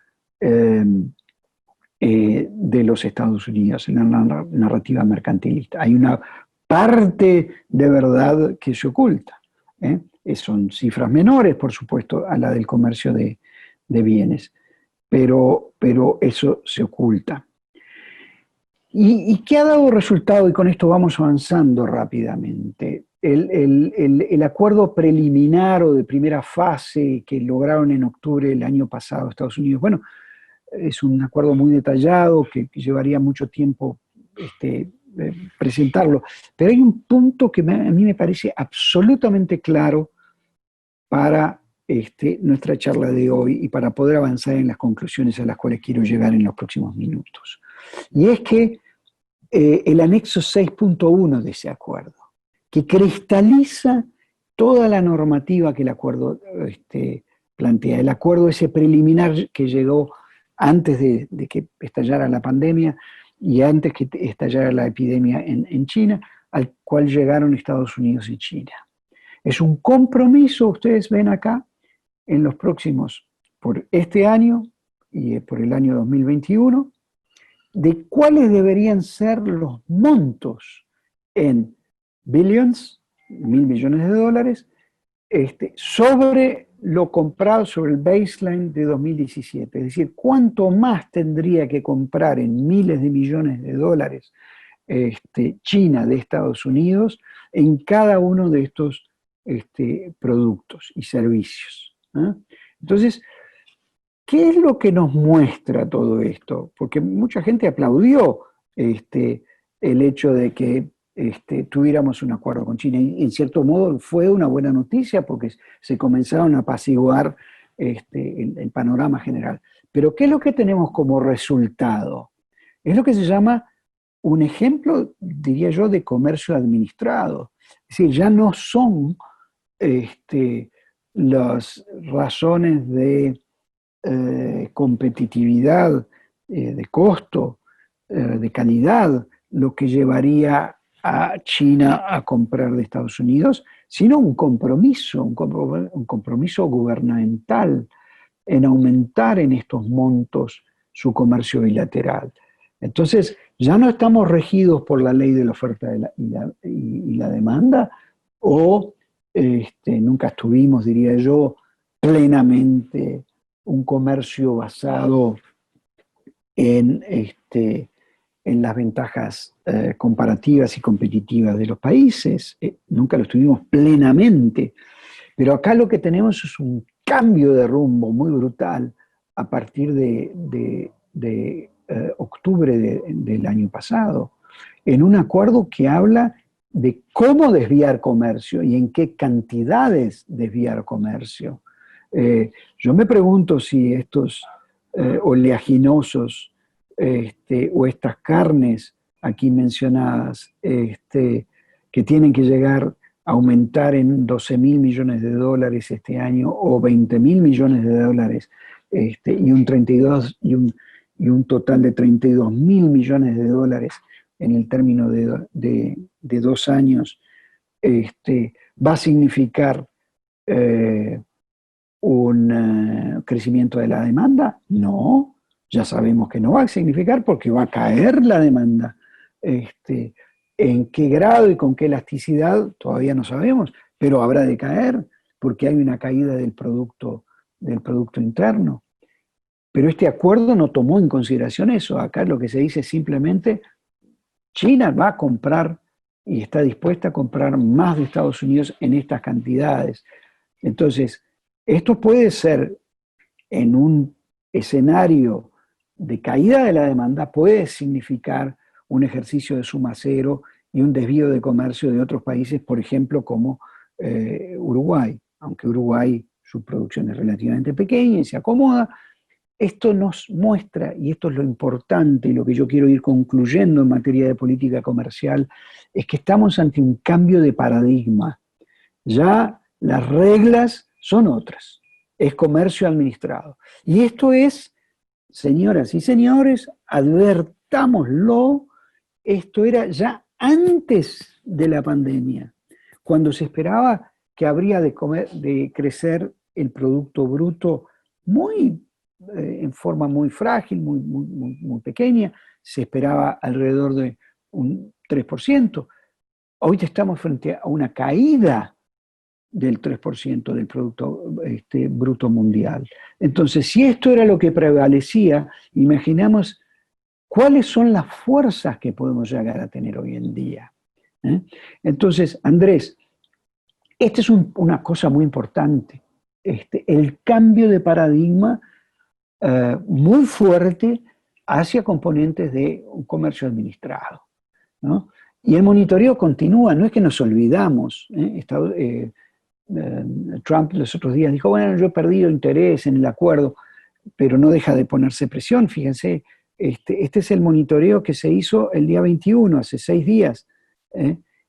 de los Estados Unidos, en la narrativa mercantilista. Hay una parte de verdad que se oculta. Son cifras menores, por supuesto, a la del comercio de bienes, pero eso se oculta. ¿Y qué ha dado resultado? Y con esto vamos avanzando rápidamente. El acuerdo preliminar o de primera fase que lograron en octubre del año pasado Estados Unidos, bueno, es un acuerdo muy detallado que llevaría mucho tiempo presentarlo, pero hay un punto que a mí me parece absolutamente claro para nuestra charla de hoy y para poder avanzar en las conclusiones a las cuales quiero llegar en los próximos minutos. Y es que el anexo 6.1 de ese acuerdo, que cristaliza toda la normativa que el acuerdo plantea, el acuerdo ese preliminar que llegó antes de que estallara la pandemia y antes que estallara la epidemia en China, al cual llegaron Estados Unidos y China. Es un compromiso, ustedes ven acá, en los próximos, por este año y por el año 2021, de cuáles deberían ser los montos en billions, $1.000 millones, sobre lo comprado, sobre el baseline de 2017. Es decir, cuánto más tendría que comprar en miles de millones de dólares China de Estados Unidos en cada uno de estos productos y servicios. Entonces, ¿qué es lo que nos muestra todo esto? Porque mucha gente aplaudió el hecho de que tuviéramos un acuerdo con China, y en cierto modo fue una buena noticia porque se comenzaron a apaciguar el panorama general. Pero ¿qué es lo que tenemos como resultado? Es lo que se llama un ejemplo, diría yo, de comercio administrado. Es decir, ya no son las razones de competitividad, de costo, de calidad, lo que llevaría a China a comprar de Estados Unidos, sino un compromiso gubernamental en aumentar en estos montos su comercio bilateral. Entonces, ya no estamos regidos por la ley de la oferta y la demanda, o nunca estuvimos, diría yo, plenamente un comercio basado en, en las ventajas comparativas y competitivas de los países. Nunca lo estuvimos plenamente. Pero acá lo que tenemos es un cambio de rumbo muy brutal a partir de octubre del año pasado, en un acuerdo que habla de cómo desviar comercio y en qué cantidades desviar comercio. Yo me pregunto si estos oleaginosos o estas carnes aquí mencionadas, que tienen que llegar a aumentar en 12.000 millones de dólares este año o 20.000 millones de dólares y un 32 y un total de 32.000 millones de dólares en el término de 2 años, va a significar un crecimiento de la demanda. No, ya sabemos que no va a significar porque va a caer la demanda. En qué grado y con qué elasticidad todavía no sabemos, pero habrá de caer porque hay una caída del producto interno. Pero este acuerdo no tomó en consideración eso. Acá lo que se dice es simplemente China va a comprar y está dispuesta a comprar más de Estados Unidos en estas cantidades. Entonces, esto puede ser en un escenario de caída de la demanda, puede significar un ejercicio de suma cero y un desvío de comercio de otros países, por ejemplo, como Uruguay. Aunque Uruguay, su producción es relativamente pequeña y se acomoda, esto nos muestra, y esto es lo importante y lo que yo quiero ir concluyendo en materia de política comercial, es que estamos ante un cambio de paradigma. Ya las reglas son otras. Es comercio administrado. Y esto es, señoras y señores, advertámoslo, esto era ya antes de la pandemia, cuando se esperaba que habría de crecer el Producto Bruto en forma muy frágil, muy pequeña, se esperaba alrededor de un 3%. Hoy estamos frente a una caída del 3% del Producto Bruto Mundial. Entonces, si esto era lo que prevalecía, imaginamos cuáles son las fuerzas que podemos llegar a tener hoy en día. Entonces, Andrés, esta es una cosa muy importante, el cambio de paradigma muy fuerte hacia componentes de un comercio administrado, ¿no? Y el monitoreo continúa, no es que nos olvidamos. Trump los otros días dijo, bueno, yo he perdido interés en el acuerdo, pero no deja de ponerse presión. Fíjense, este es el monitoreo que se hizo el día 21, hace 6 días,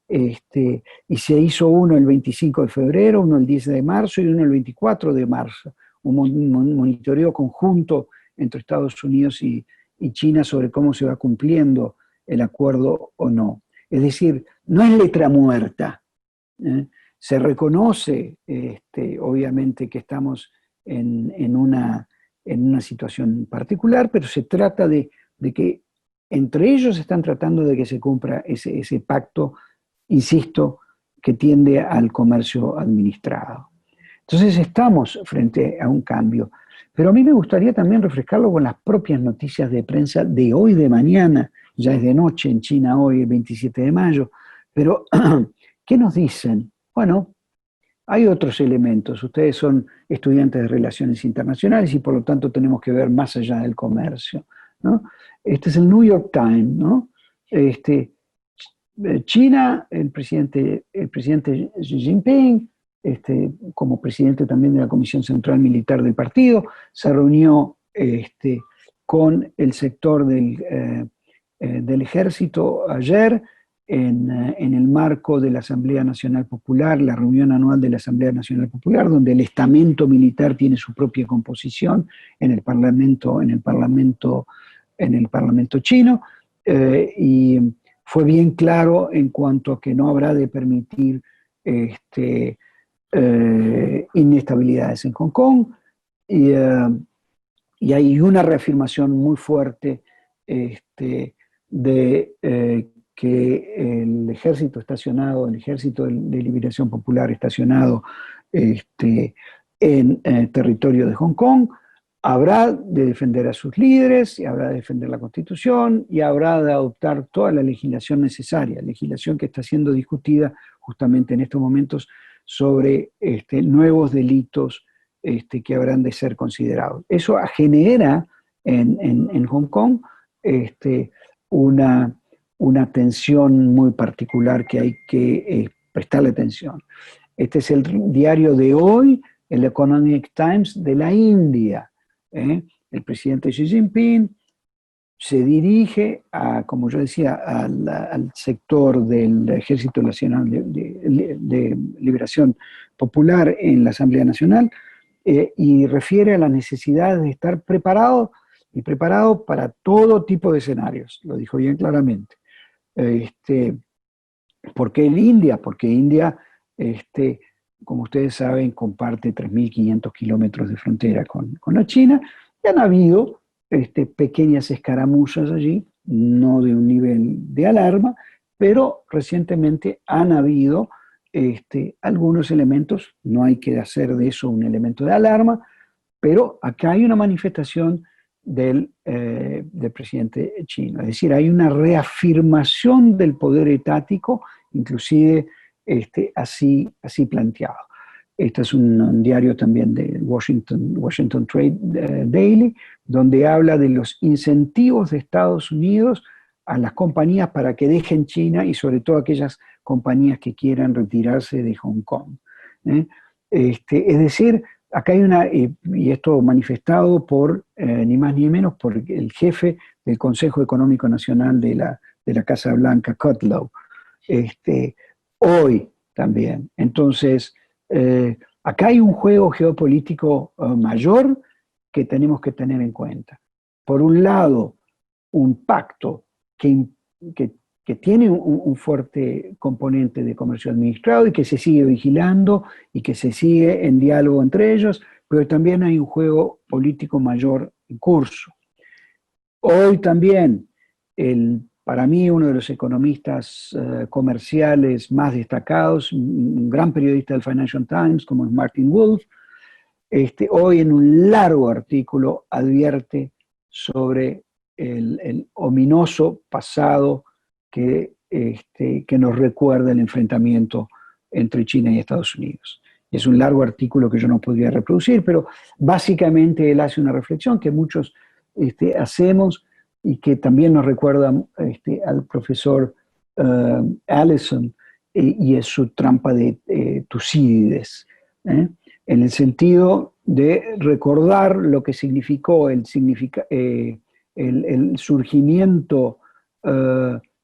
y se hizo uno el 25 de febrero, uno el 10 de marzo y uno el 24 de marzo, un monitoreo conjunto entre Estados Unidos y China sobre cómo se va cumpliendo el acuerdo o no. Es decir, no es letra muerta. Se reconoce, obviamente, que estamos en una situación particular, pero se trata de que entre ellos están tratando de que se cumpla ese pacto, insisto, que tiende al comercio administrado. Entonces estamos frente a un cambio. Pero a mí me gustaría también refrescarlo con las propias noticias de prensa de hoy, de mañana, ya es de noche en China hoy, el 27 de mayo, pero ¿qué nos dicen? Bueno, hay otros elementos. Ustedes son estudiantes de Relaciones Internacionales y por lo tanto tenemos que ver más allá del comercio, ¿no? Este es el New York Times, ¿no? China, el presidente Xi Jinping, como presidente también de la Comisión Central Militar del partido, se reunió con el sector del ejército ayer en el marco de la Asamblea Nacional Popular, la reunión anual de la Asamblea Nacional Popular, donde el estamento militar tiene su propia composición en el Parlamento chino, y fue bien claro en cuanto a que no habrá de permitir inestabilidades en Hong Kong, y hay una reafirmación muy fuerte que el ejército estacionado, el Ejército de Liberación Popular estacionado en territorio de Hong Kong, habrá de defender a sus líderes, y habrá de defender la Constitución, y habrá de adoptar toda la legislación necesaria, legislación que está siendo discutida justamente en estos momentos sobre nuevos delitos que habrán de ser considerados. Eso genera en Hong Kong una, una tensión muy particular que hay que prestarle atención. Este es el diario de hoy, el Economic Times de la India. El presidente Xi Jinping se dirige como yo decía, al sector del Ejército Nacional de Liberación Popular en la Asamblea Nacional y refiere a la necesidad de estar preparado para todo tipo de escenarios. Lo dijo bien claramente. ¿Por qué en India? Porque India, como ustedes saben, comparte 3.500 kilómetros de frontera con la China, y han habido pequeñas escaramuzas allí, no de un nivel de alarma, pero recientemente han habido algunos elementos, no hay que hacer de eso un elemento de alarma, pero acá hay una manifestación del presidente chino. Es decir, hay una reafirmación del poder etático, inclusive así planteado. Este es un diario también de Washington Trade Daily, donde habla de los incentivos de Estados Unidos a las compañías para que dejen China y sobre todo aquellas compañías que quieran retirarse de Hong Kong. Es decir, acá hay y esto manifestado por ni más ni menos por el jefe del Consejo Económico Nacional de la Casa Blanca, Kudlow, hoy también. Entonces, acá hay un juego geopolítico mayor que tenemos que tener en cuenta. Por un lado, un pacto que tiene un fuerte componente de comercio administrado y que se sigue vigilando y que se sigue en diálogo entre ellos, pero también hay un juego político mayor en curso. Hoy también, para mí, uno de los economistas comerciales más destacados, un gran periodista del Financial Times, como es Martin Wolf, hoy en un largo artículo advierte sobre el ominoso pasado que nos recuerda el enfrentamiento entre China y Estados Unidos. Es un largo artículo que yo no podría reproducir, pero básicamente él hace una reflexión que muchos hacemos y que también nos recuerda al profesor Allison, y es su trampa de Tucídides, en el sentido de recordar lo que significó el surgimiento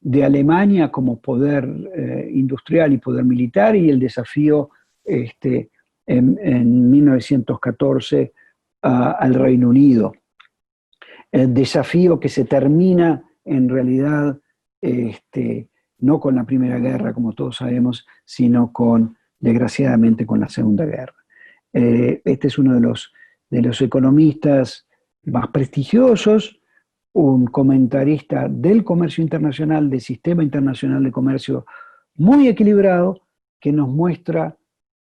de Alemania como poder industrial y poder militar, y el desafío en 1914 al Reino Unido. El desafío que se termina en realidad no con la Primera Guerra, como todos sabemos, sino desgraciadamente, con la Segunda Guerra. Este es uno de los economistas más prestigiosos, un comentarista del comercio internacional, del sistema internacional de comercio muy equilibrado, que nos muestra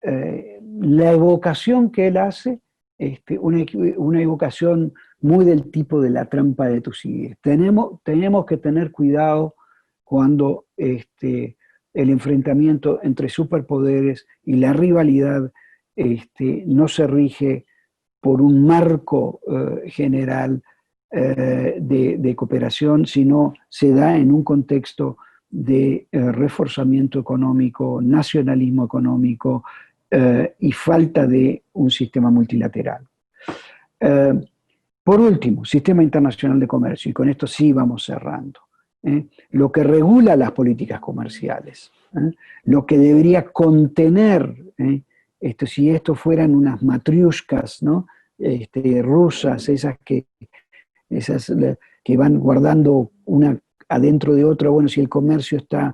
la evocación que él hace, una evocación muy del tipo de la trampa de Tucídides. Tenemos que tener cuidado cuando el enfrentamiento entre superpoderes y la rivalidad no se rige por un marco general de cooperación, sino se da en un contexto de reforzamiento económico, nacionalismo económico y falta de un sistema multilateral. Por último, Sistema Internacional de Comercio, y con esto sí vamos cerrando. Lo que regula las políticas comerciales, lo que debería contener, si esto fueran unas matriushkas, ¿no? Rusas, esas que van guardando una adentro de otra. Bueno, si el comercio está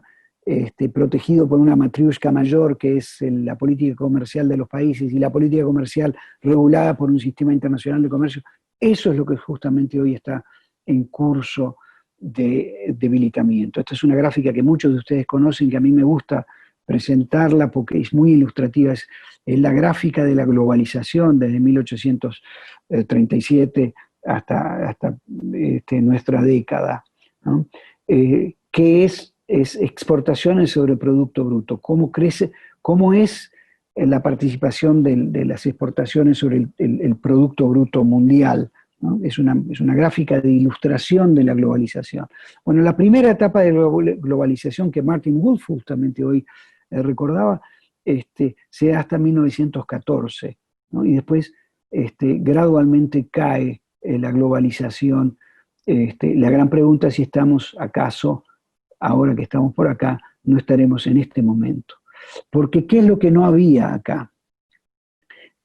protegido por una matriushka mayor, que es la política comercial de los países, y la política comercial regulada por un sistema internacional de comercio, eso es lo que justamente hoy está en curso de debilitamiento. Esta es una gráfica que muchos de ustedes conocen, que a mí me gusta presentarla porque es muy ilustrativa. Es la gráfica de la globalización desde 1837 hasta nuestra década, ¿no? Que es exportaciones sobre Producto Bruto, cómo crece, cómo es la participación de las exportaciones sobre el Producto Bruto mundial, ¿no? Es una gráfica de ilustración de la globalización. Bueno, la primera etapa de globalización que Martin Wolf justamente hoy recordaba, se da hasta 1914, ¿no? Y después gradualmente cae la globalización. La gran pregunta es si estamos acaso, ahora que estamos por acá, no estaremos en este momento. Porque ¿qué es lo que no había acá?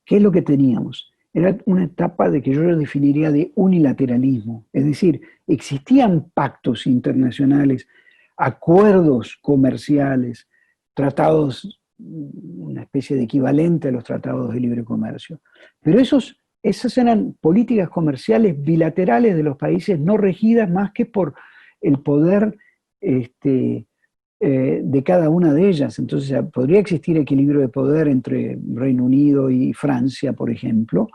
¿Qué es lo que teníamos? Era una etapa de que yo lo definiría de unilateralismo, es decir, existían pactos internacionales, acuerdos comerciales, tratados, una especie de equivalente a los tratados de libre comercio, pero esas eran políticas comerciales bilaterales de los países no regidas más que por el poder de cada una de ellas. Entonces podría existir equilibrio de poder entre Reino Unido y Francia, por ejemplo,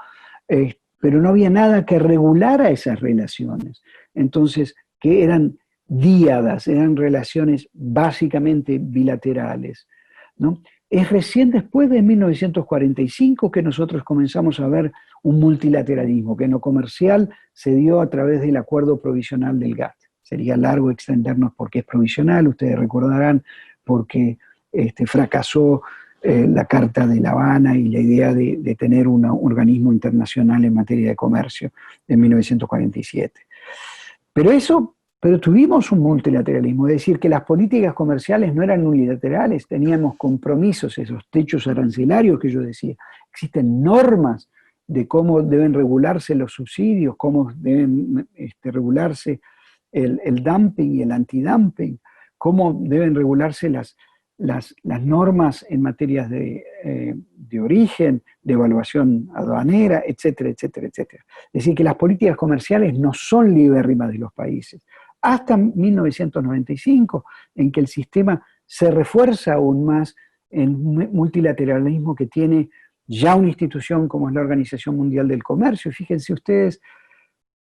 pero no había nada que regulara esas relaciones. Entonces, que eran díadas, eran relaciones básicamente bilaterales, ¿no? Es recién después de 1945 que nosotros comenzamos a ver un multilateralismo, que en lo comercial se dio a través del acuerdo provisional del GATT. Sería largo extendernos porque es provisional, ustedes recordarán, porque fracasó la Carta de La Habana y la idea de tener un organismo internacional en materia de comercio en 1947. Pero tuvimos un multilateralismo, es decir, que las políticas comerciales no eran unilaterales, teníamos compromisos, esos techos arancelarios que yo decía. Existen normas de cómo deben regularse los subsidios, cómo deben regularse el dumping y el antidumping, cómo deben regularse las normas en materias de origen, de evaluación aduanera, etcétera, etcétera, etcétera. Es decir, que las políticas comerciales no son libérrimas de los países. Hasta 1995, en que el sistema se refuerza aún más en un multilateralismo que tiene ya una institución como es la Organización Mundial del Comercio. Fíjense ustedes,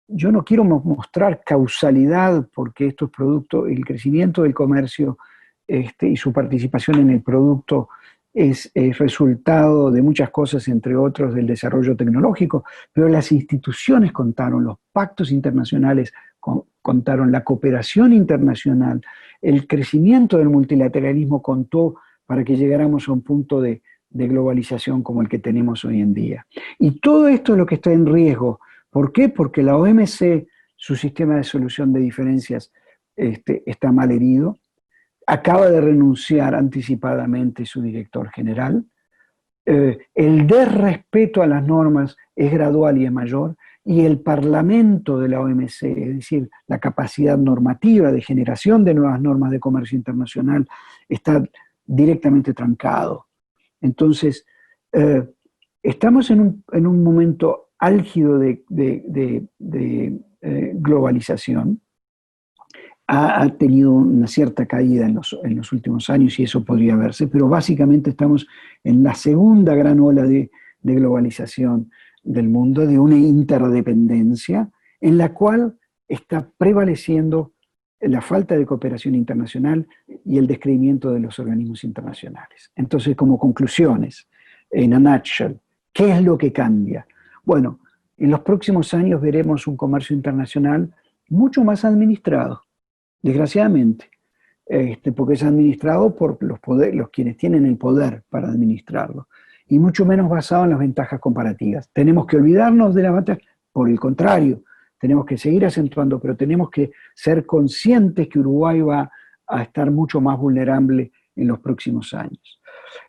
yo no quiero mostrar causalidad porque esto es producto, el crecimiento del comercio y su participación en el producto es resultado de muchas cosas, entre otros del desarrollo tecnológico, pero las instituciones contaron, los pactos internacionales contaron, la cooperación internacional, el crecimiento del multilateralismo contó para que llegáramos a un punto de globalización como el que tenemos hoy en día. Y todo esto es lo que está en riesgo. ¿Por qué? Porque la OMC, su sistema de solución de diferencias, está mal herido. Acaba de renunciar anticipadamente su director general. El desrespeto a las normas es gradual y es mayor. Y el Parlamento de la OMC, es decir, la capacidad normativa de generación de nuevas normas de comercio internacional, está directamente trancado. Entonces, estamos en un momento álgido de globalización. Ha tenido una cierta caída en los últimos años y eso podría verse, pero básicamente estamos en la segunda gran ola de globalización del mundo, de una interdependencia en la cual está prevaleciendo la falta de cooperación internacional y el descreimiento de los organismos internacionales. Entonces, como conclusiones, en a nutshell, ¿qué es lo que cambia? Bueno, en los próximos años veremos un comercio internacional mucho más administrado, desgraciadamente, porque es administrado por los quienes tienen el poder para administrarlo, y mucho menos basado en las ventajas comparativas. Tenemos que olvidarnos de las ventajas, por el contrario, tenemos que seguir acentuando, pero tenemos que ser conscientes que Uruguay va a estar mucho más vulnerable en los próximos años.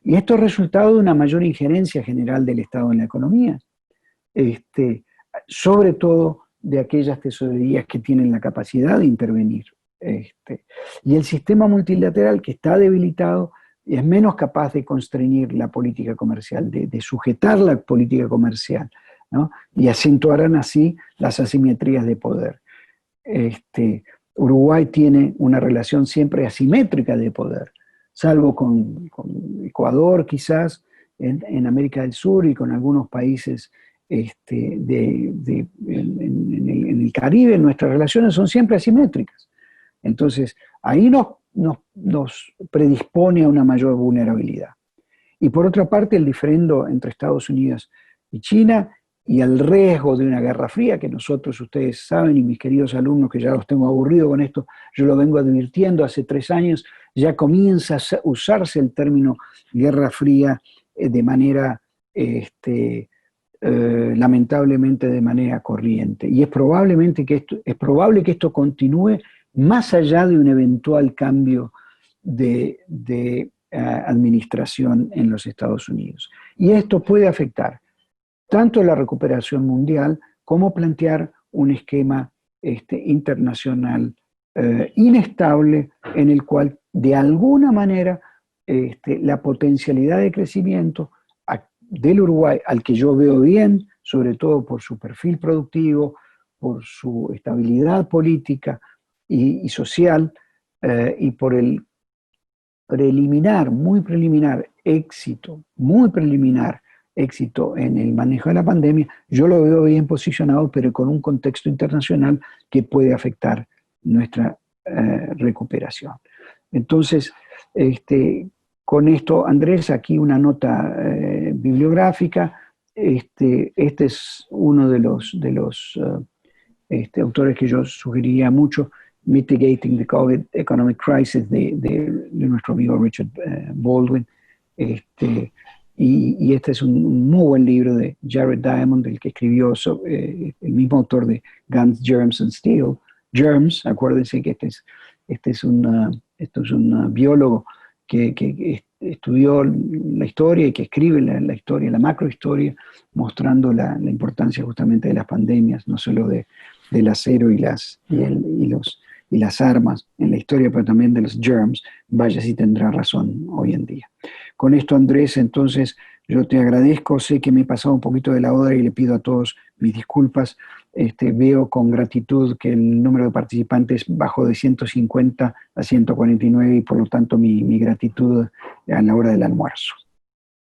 Y esto es resultado de una mayor injerencia general del Estado en la economía, sobre todo de aquellas tesorerías que tienen la capacidad de intervenir. Y el sistema multilateral, que está debilitado, es menos capaz de constreñir la política comercial, de sujetar la política comercial, ¿no? Y acentuarán así las asimetrías de poder. Uruguay tiene una relación siempre asimétrica de poder, salvo con Ecuador quizás, en América del Sur y con algunos países en el Caribe. Nuestras relaciones son siempre asimétricas. Entonces, ahí nos predispone a una mayor vulnerabilidad. Y por otra parte, el diferendo entre Estados Unidos y China y el riesgo de una guerra fría, que nosotros, ustedes saben, y mis queridos alumnos, que ya los tengo aburrido con esto, yo lo vengo advirtiendo hace 3 años, ya comienza a usarse el término guerra fría de manera, lamentablemente, de manera corriente. Y es probable que esto continúe más allá de un eventual cambio de administración en los Estados Unidos. Y esto puede afectar tanto la recuperación mundial como plantear un esquema internacional inestable en el cual de alguna manera la potencialidad de crecimiento del Uruguay, al que yo veo bien, sobre todo por su perfil productivo, por su estabilidad política y social, y por el muy preliminar éxito en el manejo de la pandemia, yo lo veo bien posicionado, pero con un contexto internacional que puede afectar nuestra recuperación. Entonces, con esto, Andrés, aquí una nota bibliográfica. Este es uno de los autores que yo sugeriría mucho, Mitigating the COVID Economic Crisis, de nuestro amigo Richard Baldwin. Y este es un muy buen libro de Jared Diamond, el que escribió el mismo autor de Guns, Germs and Steel. Germs, acuérdense que este es un biólogo que estudió la historia y que escribe la historia, la macrohistoria, mostrando la importancia justamente de las pandemias, no solo del acero y las armas en la historia, pero también de los germs. Vaya si tendrá razón hoy en día. Con esto, Andrés, entonces yo te agradezco, sé que me he pasado un poquito de la hora y le pido a todos mis disculpas. Veo con gratitud que el número de participantes bajó de 150 a 149 y por lo tanto mi gratitud a la hora del almuerzo.